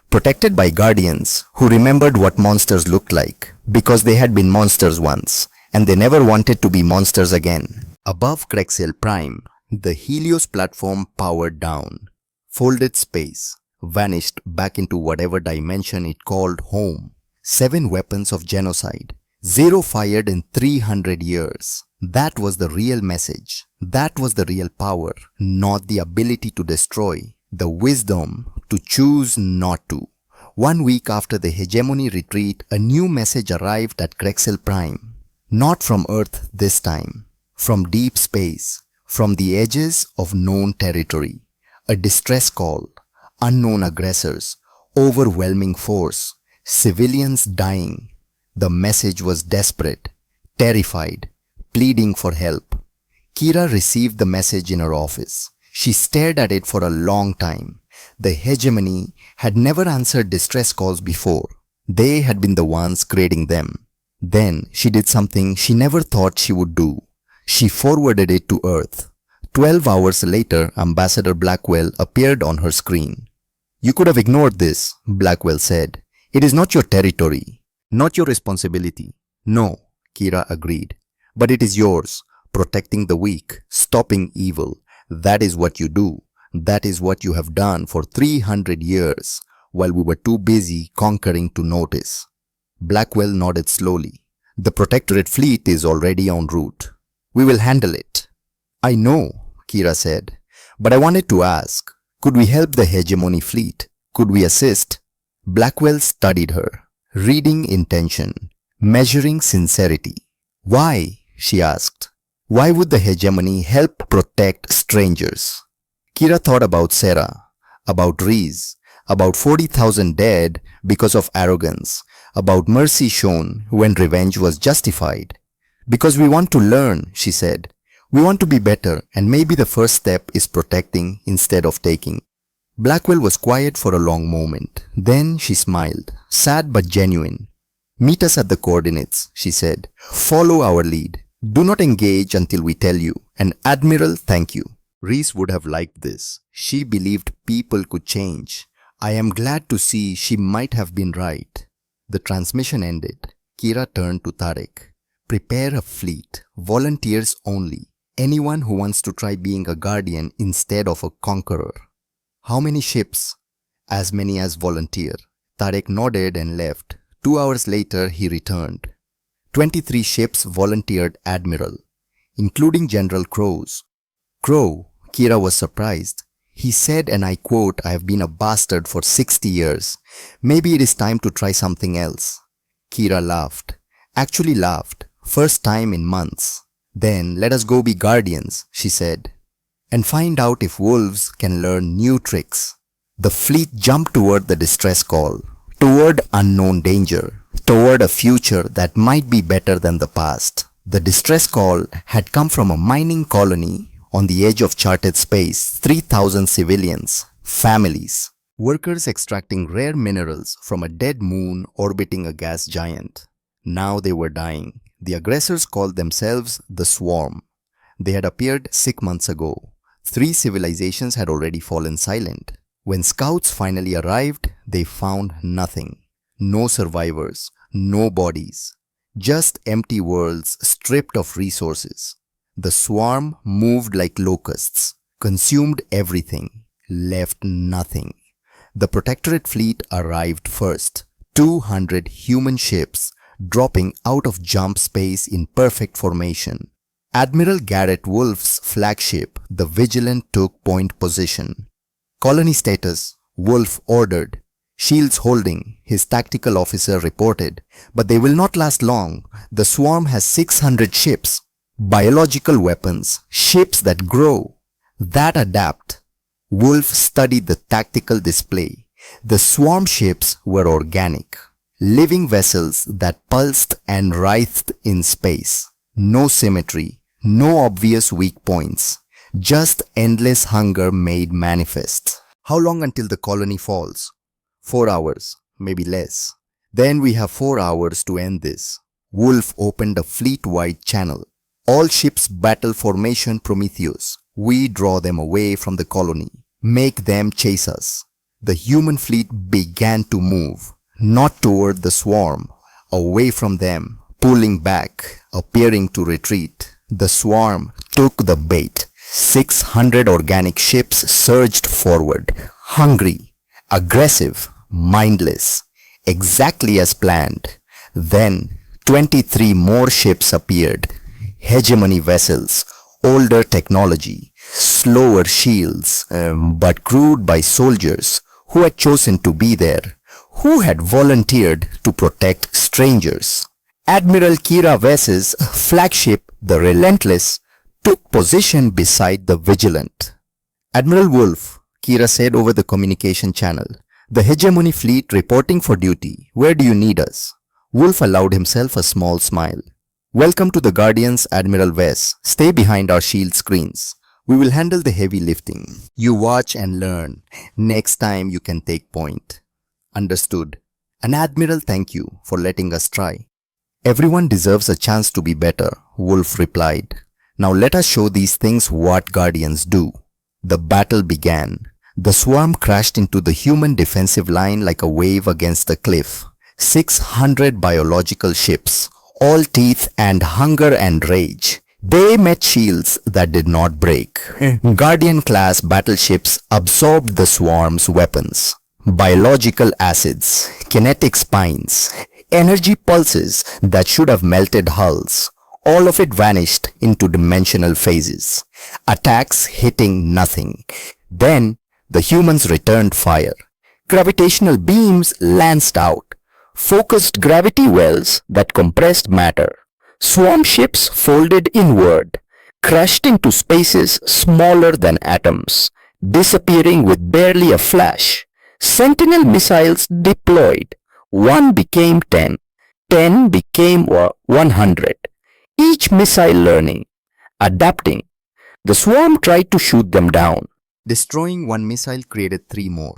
protected by guardians who remembered what monsters looked like, because they had been monsters once, and they never wanted to be monsters again. Above Krexel Prime, the Helios platform powered down, folded space, vanished back into whatever dimension it called home. 7 weapons of genocide, 0 fired in 300 years. That was the real message. That was the real power, not the ability to destroy, the wisdom to choose not to. 1 week after the hegemony retreat, a new message arrived at Krexel Prime. Not from Earth this time, from deep space, from the edges of known territory. A distress call, unknown aggressors, overwhelming force, civilians dying. The message was desperate, terrified, pleading for help. Kira received the message in her office. She stared at it for a long time. The hegemony had never answered distress calls before. They had been the ones creating them. Then she did something she never thought she would do. She forwarded it to Earth. 12 hours later, Ambassador Blackwell appeared on her screen. You could have ignored this, Blackwell said. It is not your territory, not your responsibility. No, Kira agreed. But it is yours, protecting the weak, stopping evil. That is what you do. That is what you have done for 300 years, while we were too busy conquering to notice. Blackwell nodded slowly. The Protectorate fleet is already en route. We will handle it. I know, Kira said, but I wanted to ask, could we help the hegemony fleet? Could we assist? Blackwell studied her, reading intention, measuring sincerity. Why? She asked. Why would the hegemony help protect strangers? Kira thought about Sarah, about Reese, about 40,000 dead because of arrogance, about mercy shown when revenge was justified. Because we want to learn, she said. We want to be better, and maybe the first step is protecting instead of taking. Blackwell was quiet for a long moment. Then she smiled, sad but genuine. Meet us at the coordinates, she said. Follow our lead. Do not engage until we tell you. And Admiral, thank you. Reese would have liked this. She believed people could change. I am glad to see she might have been right. The transmission ended. Kira turned to Tarek. Prepare a fleet. Volunteers only. Anyone who wants to try being a guardian instead of a conqueror. How many ships? As many as volunteer. Tarek nodded and left. 2 hours later, he returned. 23 ships volunteered Admiral, including General Crow's. Crow, Kira was surprised. He said, and I quote, I have been a bastard for 60 years. Maybe it is time to try something else. Kira laughed. Actually laughed. First time in months. Then let us go be guardians, she said, and find out if wolves can learn new tricks. The fleet jumped toward the distress call, toward unknown danger, toward a future that might be better than the past. The distress call had come from a mining colony on the edge of charted space, 3,000 civilians, families, workers extracting rare minerals from a dead moon orbiting a gas giant. Now they were dying. The aggressors called themselves the Swarm. They had appeared 6 months ago. 3 civilizations had already fallen silent. When scouts finally arrived, they found nothing. No survivors, no bodies. Just empty worlds stripped of resources. The Swarm moved like locusts, consumed everything, left nothing. The Protectorate fleet arrived first. 200 human ships dropping out of jump space in perfect formation. Admiral Garrett Wolf's flagship, the Vigilant, took point position. Colony status, Wolf ordered. Shields holding, his tactical officer reported. But they will not last long. The Swarm has 600 ships. Biological weapons, ships that grow, that adapt. Wolf studied the tactical display. The Swarm ships were organic. Living vessels that pulsed and writhed in space. No symmetry, no obvious weak points. Just endless hunger made manifest. How long until the colony falls? 4 hours, maybe less. Then we have 4 hours to end this. Wolf opened a fleet-wide channel. All ships battle formation Prometheus. We draw them away from the colony. Make them chase us. The human fleet began to move. Not toward the Swarm, away from them, pulling back, appearing to retreat. The Swarm took the bait. 600 organic ships surged forward, hungry, aggressive, mindless, exactly as planned. Then 23 more ships appeared. Hegemony vessels, older technology, slower shields, but crewed by soldiers who had chosen to be there. Who had volunteered to protect strangers. Admiral Kira Vess's flagship, the Relentless, took position beside the Vigilant. Admiral Wolf, Kira said over the communication channel, the Hegemony fleet reporting for duty. Where do you need us? Wolf allowed himself a small smile. Welcome to the Guardians, Admiral Vess. Stay behind our shield screens. We will handle the heavy lifting. You watch and learn. Next time you can take point. Understood. And Admiral, thank you for letting us try. Everyone deserves a chance to be better, Wolf replied. Now let us show these things what Guardians do. The battle began. The Swarm crashed into the human defensive line like a wave against a cliff. 600 biological ships, all teeth and hunger and rage. They met shields that did not break. Guardian-class battleships absorbed the Swarm's weapons. Biological acids, kinetic spines, energy pulses that should have melted hulls. All of it vanished into dimensional phases. Attacks hitting nothing. Then the humans returned fire. Gravitational beams lanced out. Focused gravity wells that compressed matter. Swarm ships folded inward, crashed into spaces smaller than atoms, disappearing with barely a flash. Sentinel missiles deployed. 1 became 10. 10 became 100. Each missile learning. Adapting, the swarm tried to shoot them down. Destroying one missile created three more.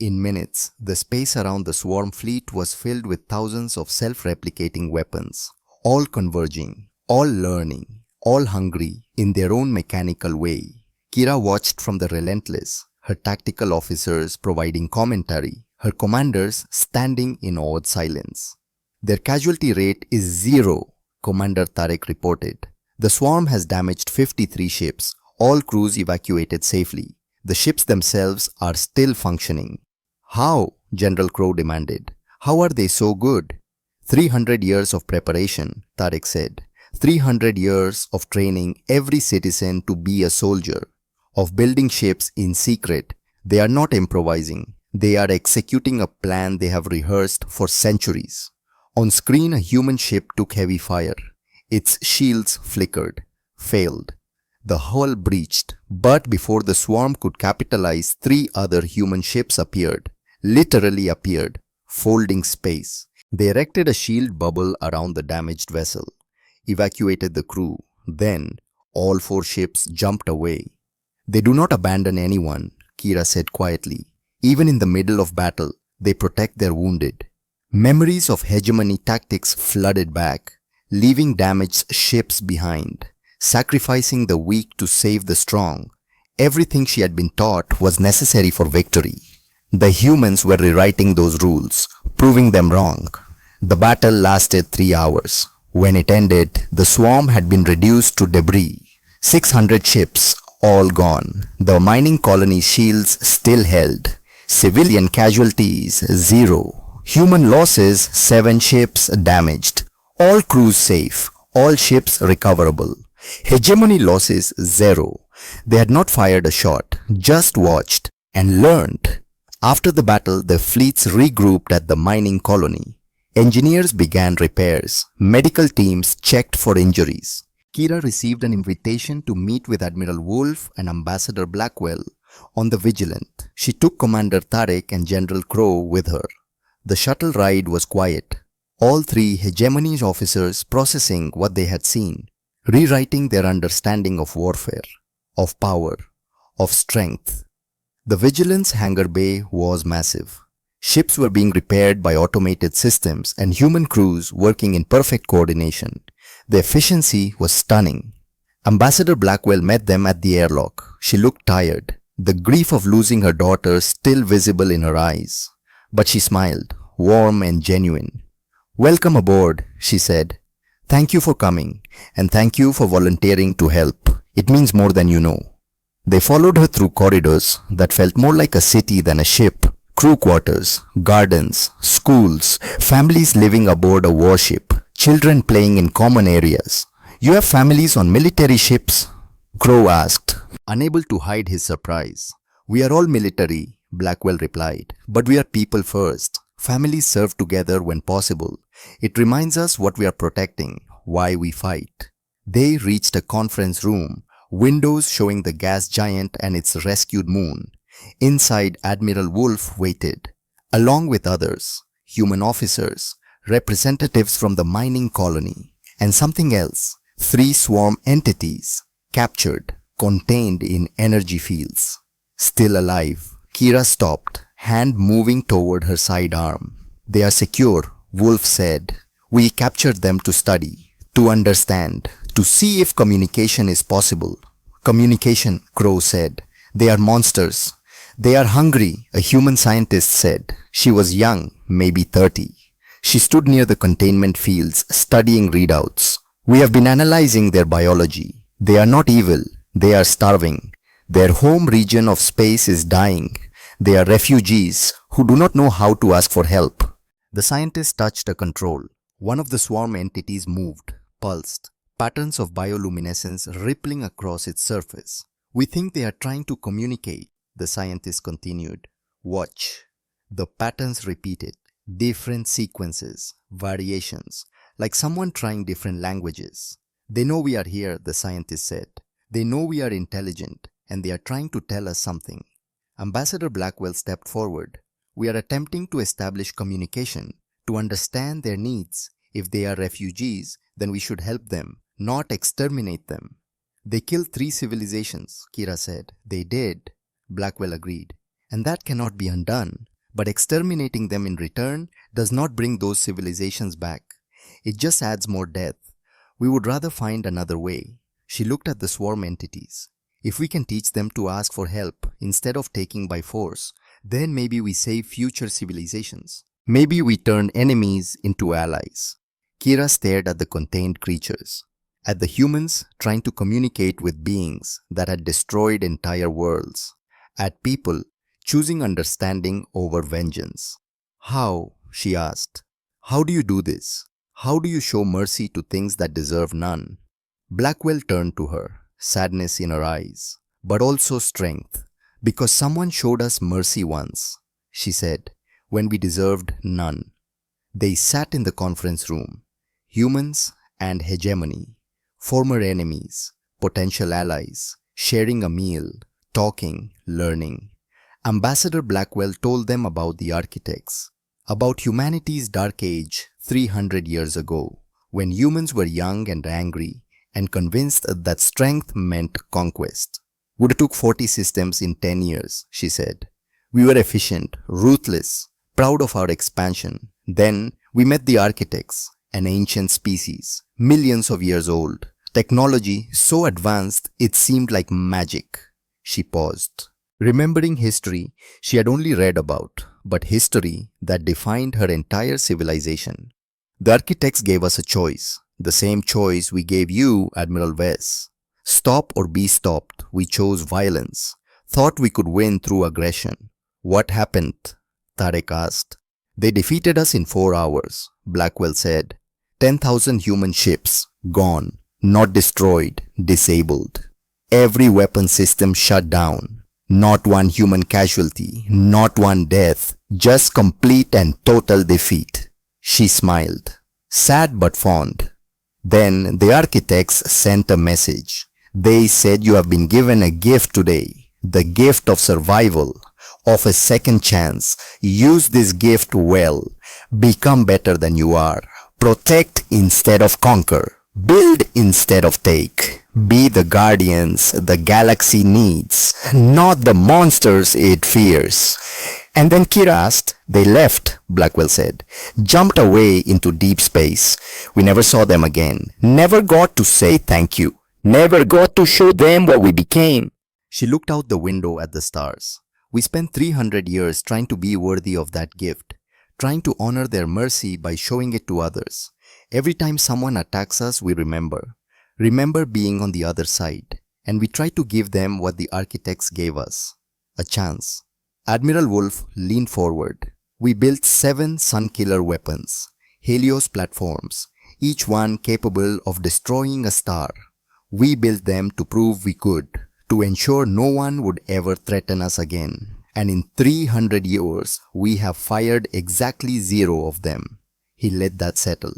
In minutes, the space around the swarm fleet was filled with thousands of self-replicating weapons, all converging, all learning, all hungry in their own mechanical way. Kira watched from the relentless, her tactical officers providing commentary, her commanders standing in awed silence. Their casualty rate is zero, Commander Tarek reported. The swarm has damaged 53 ships, all crews evacuated safely. The ships themselves are still functioning. How? General Crow demanded. How are they so good? 300 years of preparation, Tarek said. 300 years of training every citizen to be a soldier, of building ships in secret. They are not improvising. They are executing a plan they have rehearsed for centuries. On screen, a human ship took heavy fire. Its shields flickered, failed. The hull breached, but before the swarm could capitalize, three other human ships appeared, literally appeared, folding space. They erected a shield bubble around the damaged vessel, evacuated the crew. Then, all four ships jumped away. They do not abandon anyone, Kira said quietly. Even in the middle of battle, they protect their wounded. Memories of hegemony tactics flooded back, leaving damaged ships behind, sacrificing the weak to save the strong. Everything she had been taught was necessary for victory. The humans were rewriting those rules, proving them wrong. The battle lasted 3 hours. When it ended, the swarm had been reduced to debris. 600 ships, all gone. The mining colony's shields still held. Civilian casualties, 0. Human losses, 7 ships damaged. All crews safe, all ships recoverable. Hegemony losses, 0. They had not fired a shot, just watched and learned. After the battle, the fleets regrouped at the mining colony. Engineers began repairs. Medical teams checked for injuries. Kira received an invitation to meet with Admiral Wolf and Ambassador Blackwell on the Vigilant. She took Commander Tarek and General Crow with her. The shuttle ride was quiet. All three hegemony officers processing what they had seen, rewriting their understanding of warfare, of power, of strength. The Vigilance hangar bay was massive. Ships were being repaired by automated systems and human crews working in perfect coordination. The efficiency was stunning. Ambassador Blackwell met them at the airlock. She looked tired, the grief of losing her daughter still visible in her eyes. But she smiled, warm and genuine. "Welcome aboard," she said. "Thank you for coming, and thank you for volunteering to help. It means more than you know." They followed her through corridors that felt more like a city than a ship. Crew quarters, gardens, schools, families living aboard a warship, children playing in common areas. "You have families on military ships?" Crow asked, unable to hide his surprise. "We are all military," Blackwell replied, "but we are people first. Families serve together when possible. It reminds us what we are protecting, why we fight." They reached a conference room, windows showing the gas giant and its rescued moon. Inside, Admiral Wolf waited, along with others, human officers, representatives from the mining colony, and something else, 3 swarm entities, captured, contained in energy fields. Still alive, Kira stopped, hand moving toward her sidearm. "They are secure," Wolf said. "We captured them to study, to understand, to see if communication is possible." "Communication," Crow said. "They are monsters. They are hungry," a human scientist said. She was young, maybe 30. She stood near the containment fields, studying readouts. "We have been analyzing their biology. They are not evil. They are starving. Their home region of space is dying. They are refugees who do not know how to ask for help." The scientist touched a control. One of the swarm entities moved, pulsed, patterns of bioluminescence rippling across its surface. "We think they are trying to communicate," the scientist continued. "Watch." The patterns repeated, different sequences, variations, like someone trying different languages. "They know we are here," the scientist said. "They know we are intelligent, and they are trying to tell us something." Ambassador Blackwell stepped forward. "We are attempting to establish communication, to understand their needs. If they are refugees, then we should help them, not exterminate them." They killed 3 civilizations, Kira said. They did, Blackwell agreed. And that cannot be undone. But exterminating them in return does not bring those civilizations back. It just adds more death. We would rather find another way. She looked at the swarm entities. If we can teach them to ask for help instead of taking by force, then maybe we save future civilizations. Maybe we turn enemies into allies. Kira stared at the contained creatures, at the humans trying to communicate with beings that had destroyed entire worlds, at people choosing understanding over vengeance. How? She asked. How do you do this? How do you show mercy to things that deserve none? Blackwell turned to her, sadness in her eyes, but also strength. Because someone showed us mercy once, she said, when we deserved none. They sat in the conference room, humans and hegemony, former enemies, potential allies, sharing a meal, talking, learning. Ambassador Blackwell told them about the architects, about humanity's dark age 300 years ago, when humans were young and angry and convinced that strength meant conquest. Would have took 40 systems in 10 years, she said. We were efficient, ruthless, proud of our expansion. Then we met the architects, an ancient species, millions of years old. Technology so advanced it seemed like magic. She paused. Remembering history she had only read about, but history that defined her entire civilization. The architects gave us a choice, the same choice we gave you, Admiral Wes. Stop or be stopped, we chose violence. Thought we could win through aggression. What happened? Tarek asked. They defeated us in 4 hours, Blackwell said. 10,000 human ships, gone, not destroyed, disabled. Every weapon system shut down. Not one human casualty, not one death, just complete and total defeat. She smiled, sad but fond. Then the architects sent a message. They said you have been given a gift today, the gift of survival, of a second chance. Use this gift well. Become better than you are. Protect instead of conquer. Build instead of take. Be the guardians the galaxy needs, not the monsters it fears. And then Kira asked. They left, Blackwell said. Jumped away into deep space. We never saw them again. Never got to say thank you. Never got to show them what we became. She looked out the window at the stars. We spent 300 years trying to be worthy of that gift, trying to honor their mercy by showing it to others. Every time someone attacks us, we remember being on the other side, and we try to give them what the architects gave us, a chance. Admiral Wolf leaned forward. We built 7 sun-killer weapons, Helios platforms, each one capable of destroying a star. We built them to prove we could, to ensure no one would ever threaten us again. And in 300 years, we have fired exactly 0 of them. He let that settle.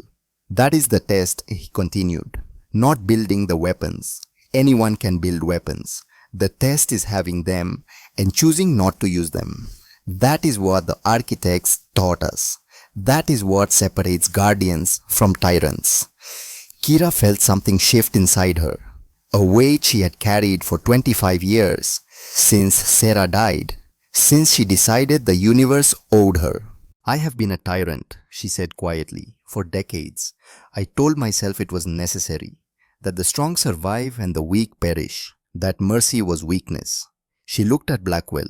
That is the test, he continued. Not building the weapons. Anyone can build weapons. The test is having them and choosing not to use them. That is what the architects taught us. That is what separates guardians from tyrants. Kira felt something shift inside her. A weight she had carried for 25 years, since Sarah died, since she decided the universe owed her. I have been a tyrant, she said quietly, for decades. I told myself it was necessary, that the strong survive and the weak perish, that mercy was weakness. She looked at Blackwell,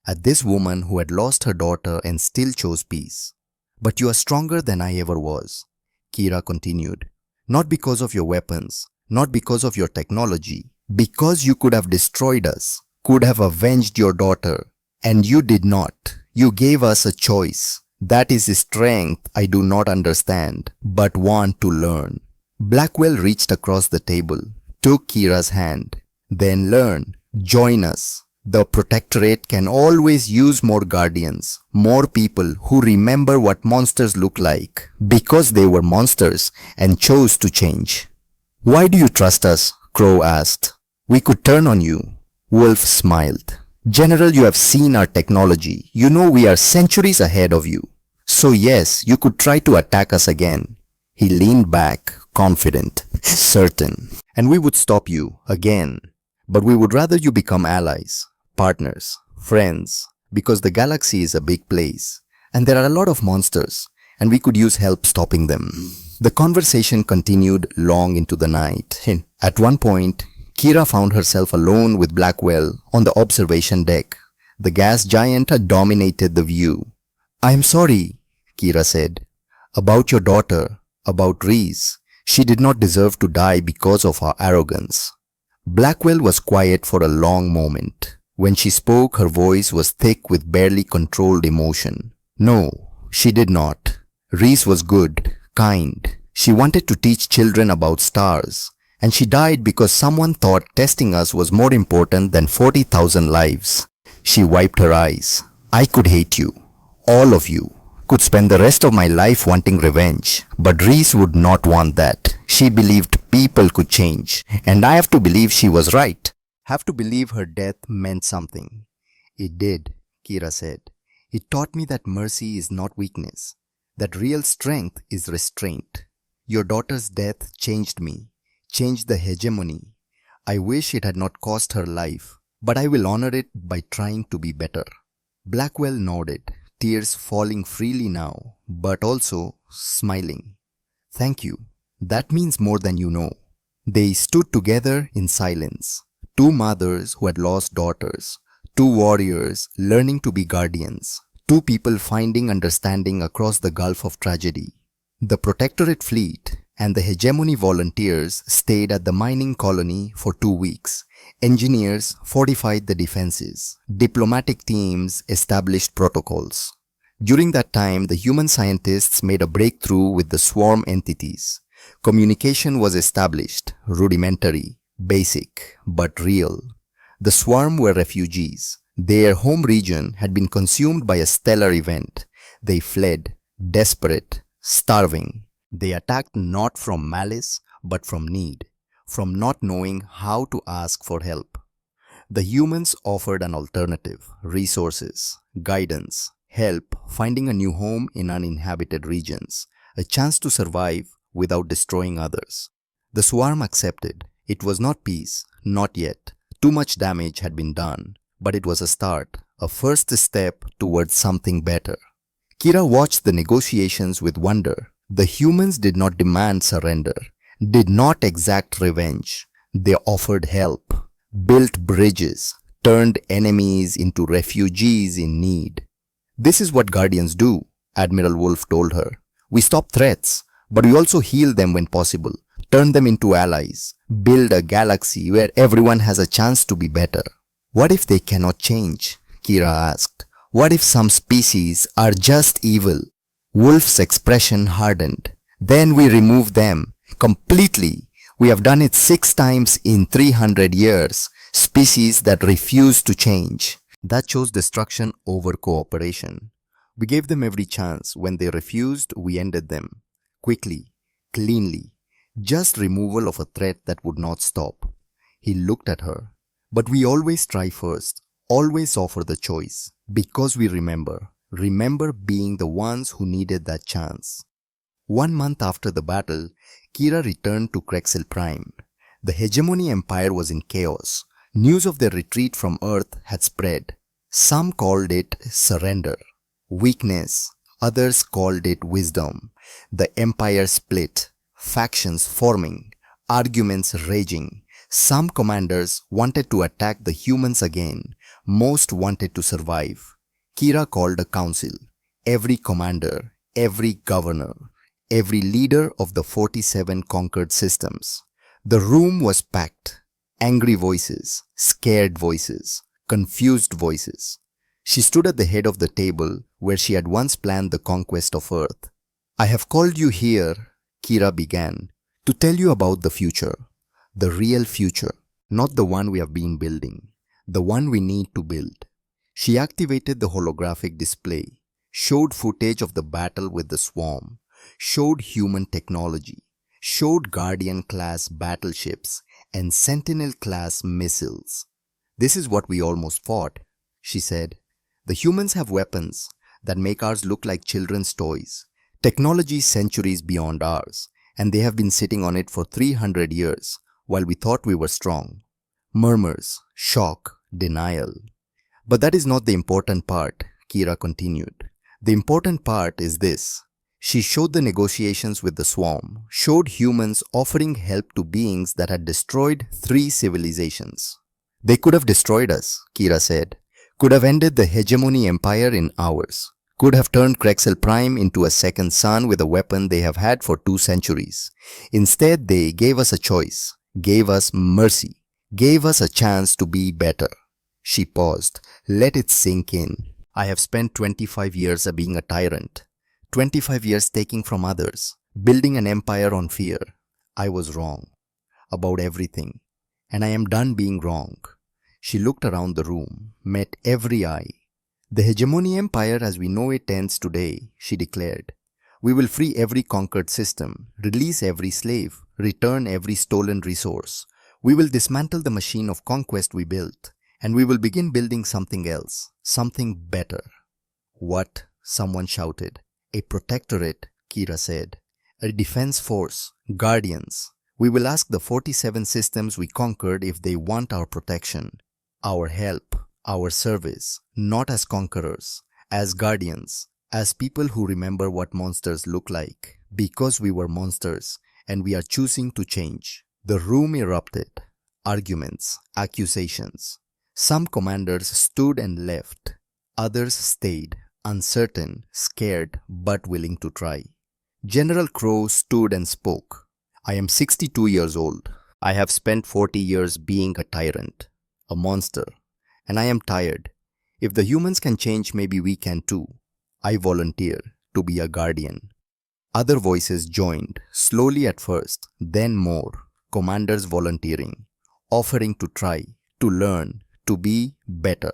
at this woman who had lost her daughter and still chose peace. But you are stronger than I ever was, Kira continued. Not because of your weapons, not because of your technology, because you could have destroyed us, could have avenged your daughter, and you did not. You gave us a choice. That is a strength I do not understand, but want to learn. Blackwell reached across the table, took Kira's hand. Then learn, join us. The Protectorate can always use more guardians, more people who remember what monsters look like, because they were monsters and chose to change. Why do you trust us? Crow asked. We could turn on you. Wolf smiled. General, you have seen our technology. You know we are centuries ahead of you. So yes, you could try to attack us again. He leaned back, confident, certain. And we would stop you, again. But we would rather you become allies, partners, friends, because the galaxy is a big place. And there are a lot of monsters, and we could use help stopping them. The conversation continued long into the night. At one point, Kira found herself alone with Blackwell on the observation deck. The gas giant had dominated the view. "I am sorry," Kira said. "About your daughter, about Reese. She did not deserve to die because of our arrogance." Blackwell was quiet for a long moment. When she spoke, her voice was thick with barely controlled emotion. "No, she did not. Reese was good, kind. She wanted to teach children about stars. And she died because someone thought testing us was more important than 40,000 lives." She wiped her eyes. "I could hate you. All of you. Could spend the rest of my life wanting revenge. But Reese would not want that. She believed people could change. And I have to believe she was right. Have to believe her death meant something." "It did," Kira said. "It taught me that mercy is not weakness. That real strength is restraint. Your daughter's death changed me. Changed the hegemony. I wish it had not cost her life. But I will honor it by trying to be better." Blackwell nodded, tears falling freely now, but also smiling. "Thank you. That means more than you know." They stood together in silence. Two mothers who had lost daughters. Two warriors learning to be guardians. Two people finding understanding across the gulf of tragedy. The Protectorate fleet and the hegemony volunteers stayed at the mining colony for 2 weeks. Engineers fortified the defenses. Diplomatic teams established protocols. During that time, the human scientists made a breakthrough with the swarm entities. Communication was established, rudimentary, basic, but real. The swarm were refugees. Their home region had been consumed by a stellar event. They fled, desperate, starving. They attacked not from malice, but from need, from not knowing how to ask for help. The humans offered an alternative, resources, guidance, help finding a new home in uninhabited regions, a chance to survive without destroying others. The swarm accepted. It was not peace, not yet. Too much damage had been done, but it was a start, a first step towards something better. Kira watched the negotiations with wonder. The humans did not demand surrender, did not exact revenge. They offered help, built bridges, turned enemies into refugees in need. "This is what Guardians do," Admiral Wolf told her. "We stop threats, but we also heal them when possible, turn them into allies, build a galaxy where everyone has a chance to be better." "What if they cannot change?" Kira asked. "What if some species are just evil?" Wolf's expression hardened. "Then we remove them completely. We have done it 6 times in 300 years. Species that refuse to change." That chose destruction over cooperation. We gave them every chance. When they refused, we ended them. Quickly, cleanly. Just removal of a threat that would not stop. He looked at her. "But we always try first. Always offer the choice. Because we remember. Remember being the ones who needed that chance." 1 month after the battle, Kira returned to Krexel Prime. The Hegemony Empire was in chaos. News of their retreat from Earth had spread. Some called it surrender, weakness. Others called it wisdom. The empire split, factions forming, arguments raging. Some commanders wanted to attack the humans again. Most wanted to survive. Kira called a council. Every commander, every governor, every leader of the 47 conquered systems. The room was packed. Angry voices, scared voices, confused voices. She stood at the head of the table where she had once planned the conquest of Earth. "I have called you here," Kira began, "to tell you about the future. The real future, not the one we have been building. The one we need to build." She activated the holographic display, showed footage of the battle with the swarm, showed human technology, showed Guardian-class battleships and Sentinel-class missiles. "This is what we almost fought," she said. "The humans have weapons that make ours look like children's toys. Technology centuries beyond ours, and they have been sitting on it for 300 years while we thought we were strong. Murmurs, shock, denial. But that is not the important part, Kira continued. The important part is this. She showed the negotiations with the swarm, showed humans offering help to beings that had destroyed 3 civilizations. They could have destroyed us, Kira said, could have ended the hegemony empire in hours, could have turned Krexel Prime into a second sun with a weapon they have had for 2 centuries. Instead, they gave us a choice, gave us mercy, gave us a chance to be better. She paused. Let it sink in. I have spent 25 years being a tyrant. 25 years taking from others, building an empire on fear. I was wrong about everything, and I am done being wrong. She looked around the room, met every eye. The hegemony empire as we know it ends today, she declared. We will free every conquered system, release every slave, return every stolen resource. We will dismantle the machine of conquest we built, and we will begin building something else, something better. What? Someone shouted. A protectorate, Kira said. A defense force, guardians. We will ask the 47 systems we conquered if they want our protection, our help, our service, not as conquerors, as guardians, as people who remember what monsters look like, because we were monsters and we are choosing to change. The room erupted. Arguments, accusations. Some commanders stood and left. Others stayed, uncertain, scared, but willing to try. General Crow stood and spoke. I am 62 years old. I have spent 40 years being a tyrant, a monster, and I am tired. If the humans can change, maybe we can too. I volunteer to be a guardian. Other voices joined, slowly at first, then more. Commanders volunteering, offering to try, to learn, to be better.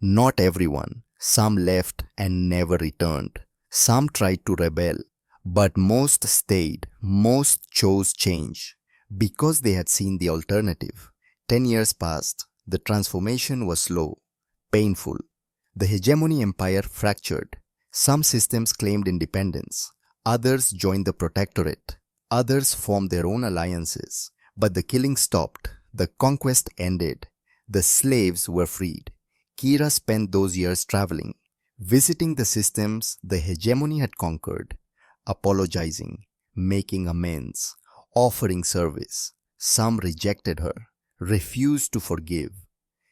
Not everyone. Some left and never returned. Some tried to rebel, but most stayed, most chose change, because they had seen the alternative. 10 years passed. The transformation was slow, painful. The hegemony empire fractured. Some systems claimed independence. Others joined the protectorate. Others formed their own alliances. But the killing stopped. The conquest ended. The slaves were freed. Kira spent those years traveling, visiting the systems the hegemony had conquered, apologizing, making amends, offering service. Some rejected her, refused to forgive.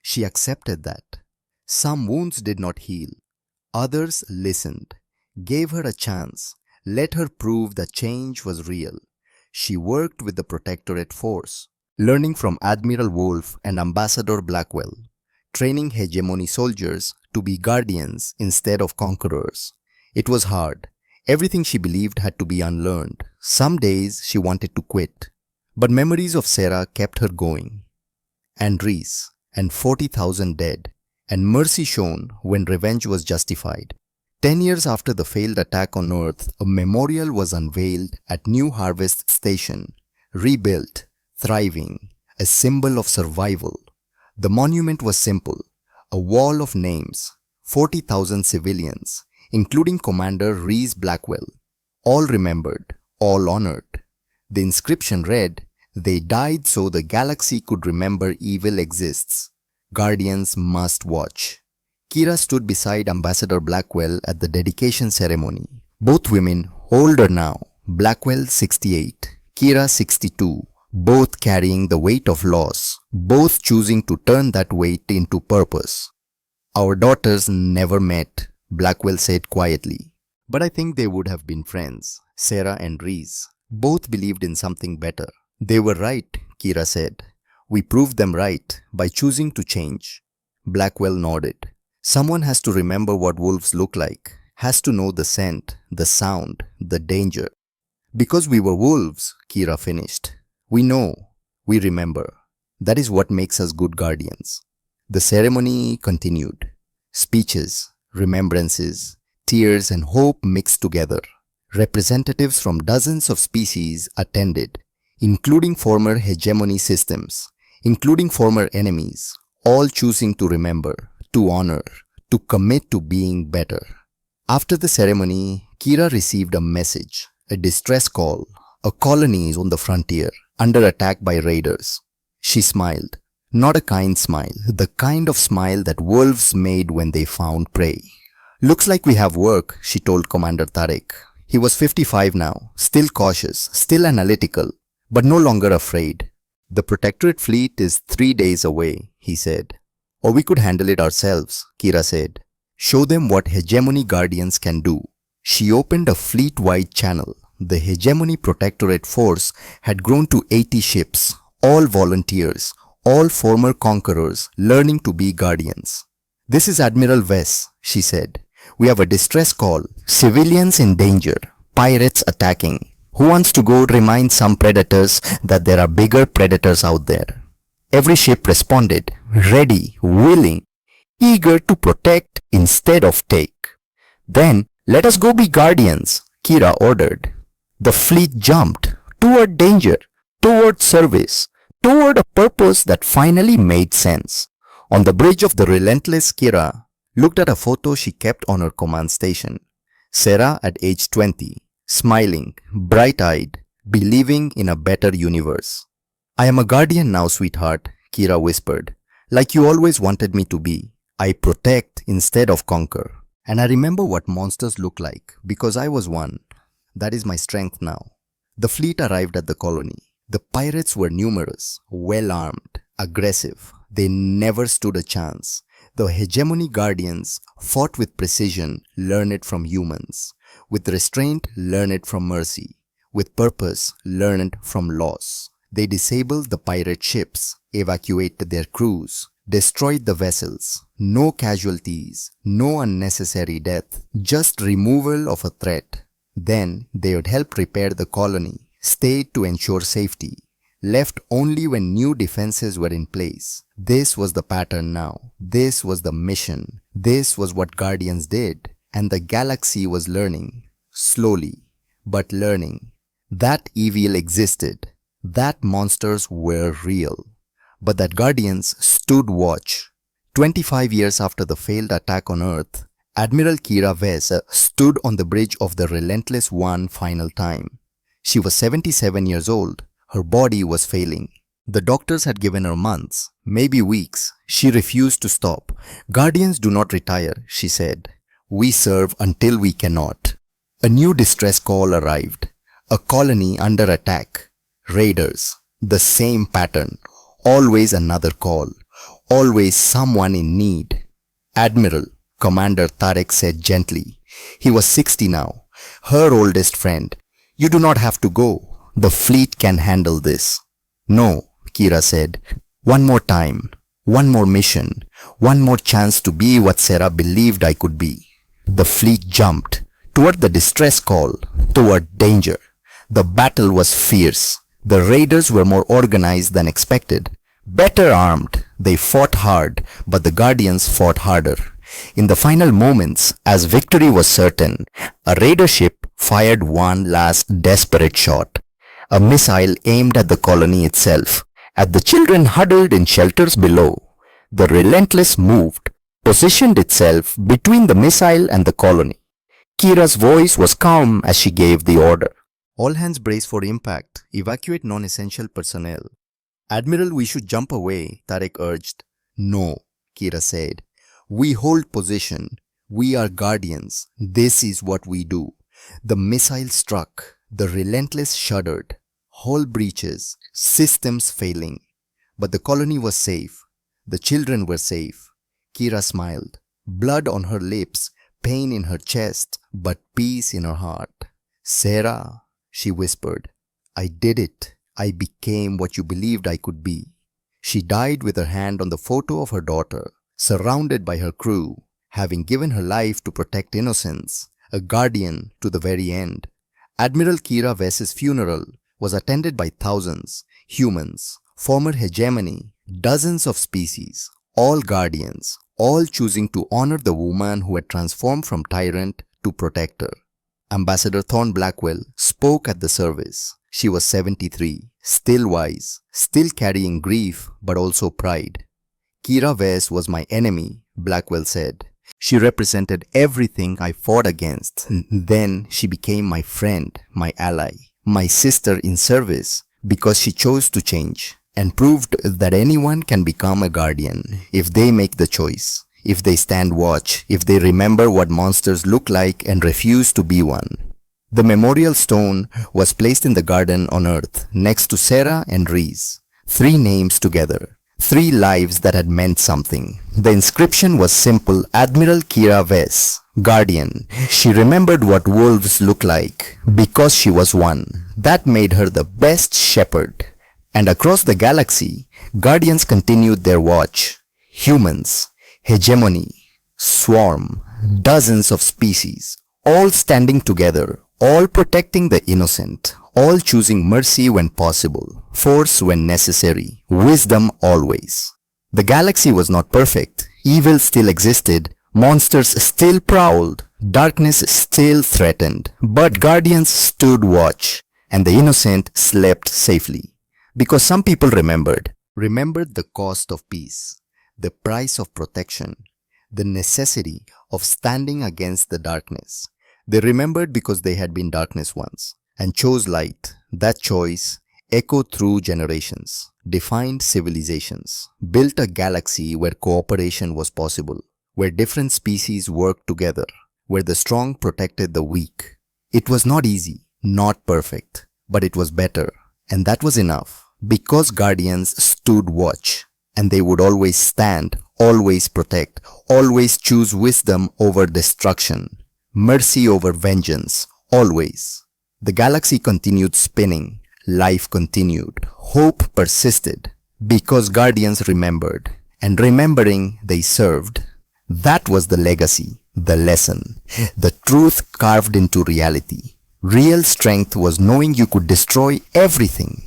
She accepted that. Some wounds did not heal. Others listened, gave her a chance, let her prove that change was real. She worked with the protectorate force, learning from Admiral Wolf and Ambassador Blackwell, training hegemony soldiers to be guardians instead of conquerors. It was hard. Everything she believed had to be unlearned. Some days she wanted to quit, but memories of Sarah kept her going. And Reese, and 40,000 dead, and mercy shown when revenge was justified. 10 years after the failed attack on Earth, a memorial was unveiled at New Harvest Station, rebuilt, thriving, a symbol of survival. The monument was simple, a wall of names, 40,000 civilians, including Commander Reese Blackwell, all remembered, all honored. The inscription read, "They died so the galaxy could remember evil exists. Guardians must watch." Kira stood beside Ambassador Blackwell at the dedication ceremony. Both women, older now, Blackwell 68, Kira 62, both carrying the weight of loss, both choosing to turn that weight into purpose. "Our daughters never met," Blackwell said quietly. "But I think they would have been friends." Sarah and Reese both believed in something better. "They were right," Kira said. "We proved them right by choosing to change." Blackwell nodded. "Someone has to remember what wolves look like, has to know the scent, the sound, the danger." "Because we were wolves," Kira finished. "We know, we remember. That is what makes us good guardians." The ceremony continued. Speeches, remembrances, tears and hope mixed together. Representatives from dozens of species attended, including former hegemony systems, including former enemies, all choosing to remember, to honor, to commit to being better. After the ceremony, Kira received a message, a distress call. A colony is on the frontier, under attack by raiders. She smiled. Not a kind smile, the kind of smile that wolves made when they found prey. Looks like we have work, she told Commander Tarek. He was 55 now, still cautious, still analytical, but no longer afraid. The Protectorate fleet is 3 days away, he said. Or we could handle it ourselves, Kira said. Show them what Hegemony Guardians can do. She opened a fleet-wide channel. The Hegemony Protectorate force had grown to 80 ships, all volunteers, all former conquerors learning to be guardians. This is Admiral Vess, she said. We have a distress call. Civilians in danger. Pirates attacking. Who wants to go remind some predators that there are bigger predators out there? Every ship responded, ready, willing, eager to protect instead of take. Then, let us go be guardians, Kira ordered. The fleet jumped toward danger, toward service, toward a purpose that finally made sense. On the bridge of the relentless, Kira looked at a photo she kept on her command station. Sarah at age 20, smiling, bright-eyed, believing in a better universe. I am a guardian now, sweetheart, Kira whispered. Like you always wanted me to be. I protect instead of conquer. And I remember what monsters look like, because I was one. That is my strength now. The fleet arrived at the colony. The pirates were numerous, well-armed, aggressive. They never stood a chance. The Hegemony Guardians fought with precision, learn it from humans. With restraint, learn it from mercy. With purpose, learn it from loss. They disabled the pirate ships, evacuated their crews, destroyed the vessels. No casualties, no unnecessary death, just removal of a threat. Then they would help repair the colony, stayed to ensure safety, left only when new defenses were in place. This was the pattern now. This was the mission. This was what Guardians did. And the galaxy was learning. Slowly, but learning. That evil existed. That monsters were real. But that Guardians stood watch. 25 years after the failed attack on Earth, Admiral Kira Vess stood on the bridge of the Relentless one final time. She was 77 years old. Her body was failing. The doctors had given her months, maybe weeks. She refused to stop. Guardians do not retire, she said. We serve until we cannot. A new distress call arrived. A colony under attack. Raiders. The same pattern. Always another call. Always someone in need. Admiral, Commander Tarek said gently. He was 60 now. Her oldest friend. You do not have to go. The fleet can handle this. No, Kira said. One more time. One more mission. One more chance to be what Sarah believed I could be. The fleet jumped. Toward the distress call. Toward danger. The battle was fierce. The raiders were more organized than expected. Better armed. They fought hard, but the Guardians fought harder. In the final moments, as victory was certain, a raider ship fired one last desperate shot. A missile aimed at the colony itself, at the children huddled in shelters below. The Relentless moved, positioned itself between the missile and the colony. Kira's voice was calm as she gave the order. All hands brace for impact. Evacuate non-essential personnel. Admiral, we should jump away, Tarek urged. No, Kira said. We hold position. We are guardians. This is what we do. The missile struck. The Relentless shuddered. Hull breaches. Systems failing. But the colony was safe. The children were safe. Kira smiled. Blood on her lips, pain in her chest, but peace in her heart. Sarah, she whispered, I did it. I became what you believed I could be. She died with her hand on the photo of her daughter, surrounded by her crew, having given her life to protect innocence, a guardian to the very end. Admiral Kira Vess's funeral was attended by thousands, humans, former hegemony, dozens of species, all guardians, all choosing to honor the woman who had transformed from tyrant to protector. Ambassador Thorne Blackwell spoke at the service. She was 73, still wise, still carrying grief but also pride. Kira Vess was my enemy, Blackwell said. She represented everything I fought against. Then she became my friend, my ally, my sister in service because she chose to change and proved that anyone can become a guardian if they make the choice, if they stand watch, if they remember what monsters look like and refuse to be one. The memorial stone was placed in the garden on Earth next to Sarah and Reese. 3 names together. 3 lives that had meant something. The inscription was simple: Admiral Kira Vess, Guardian. She remembered what wolves look like because she was one. That made her the best shepherd. And across the galaxy, Guardians continued their watch. Humans, hegemony, swarm, dozens of species, all standing together, all protecting the innocent, all choosing mercy when possible, force when necessary, wisdom always. The galaxy was not perfect. Evil still existed, monsters still prowled, darkness still threatened, but guardians stood watch, and the innocent slept safely. Because some people remembered the cost of peace, the price of protection, the necessity of standing against the darkness. They remembered because they had been darkness once and chose light. That choice echoed through generations, defined civilizations, built a galaxy where cooperation was possible, where different species worked together, where the strong protected the weak. It was not easy, not perfect, but it was better, and that was enough, because guardians stood watch, and they would always stand, always protect, always choose wisdom over destruction, mercy over vengeance, always. The galaxy continued spinning, life continued, hope persisted, because guardians remembered, and remembering they served. That was the legacy, the lesson, the truth carved into reality. Real strength was knowing you could destroy everything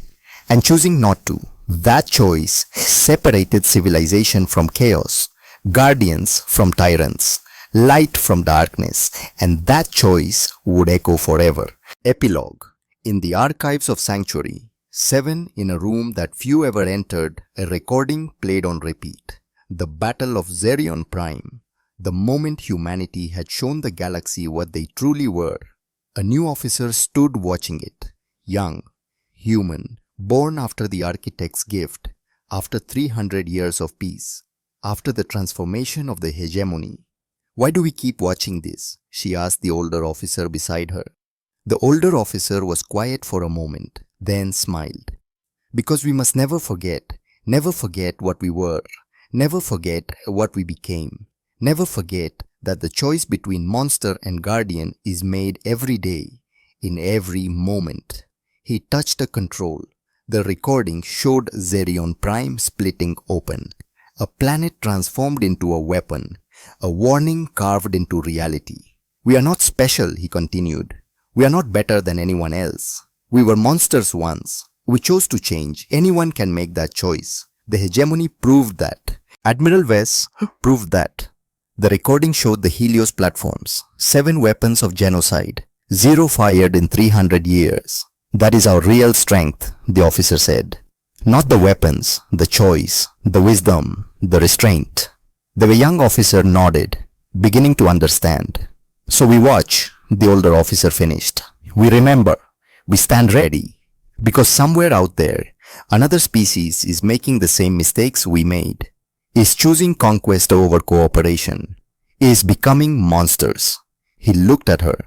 and choosing not to. That choice separated civilization from chaos, guardians from tyrants, light from darkness, and that choice would echo forever. Epilogue. In the archives of Sanctuary, 7 in a room that few ever entered, a recording played on repeat. The Battle of Zerion Prime. The moment humanity had shown the galaxy what they truly were. A new officer stood watching it. Young, human, born after the architect's gift, after 300 years of peace, after the transformation of the hegemony. "Why do we keep watching this?" she asked the older officer beside her. The older officer was quiet for a moment, then smiled. "Because we must never forget what we were, never forget what we became, never forget that the choice between monster and guardian is made every day, in every moment." He touched a control. The recording showed Zerion Prime splitting open. A planet transformed into a weapon, a warning carved into reality. "We are not special," he continued. "We are not better than anyone else. We were monsters once. We chose to change. Anyone can make that choice. The hegemony proved that. Admiral Vess proved that." The recording showed the Helios platforms, 7 weapons of genocide, 0 fired in 300 years. "That is our real strength," the officer said. "Not the weapons, the choice, the wisdom, the restraint." The young officer nodded, beginning to understand. "So we watch," the older officer finished. "We remember. We stand ready. Because somewhere out there, another species is making the same mistakes we made, is choosing conquest over cooperation, is becoming monsters." He looked at her.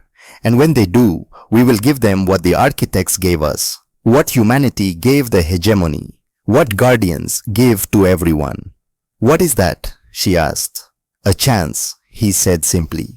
"And when they do, we will give them what the architects gave us, what humanity gave the hegemony, what guardians give to everyone." "What is that?" she asked. "A chance," he said simply.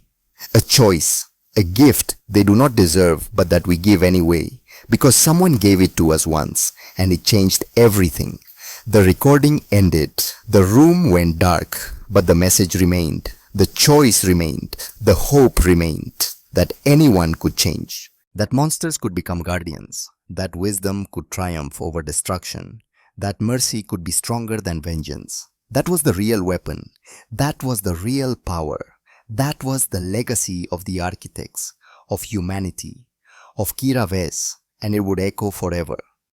"A choice, a gift they do not deserve but that we give anyway, because someone gave it to us once and it changed everything." The recording ended. The room went dark, but the message remained. The choice remained. The hope remained. That anyone could change. That monsters could become guardians. That wisdom could triumph over destruction. That mercy could be stronger than vengeance. That was the real weapon. That was the real power. That was the legacy of the architects, of humanity, of Kira Vess, and it would echo forever.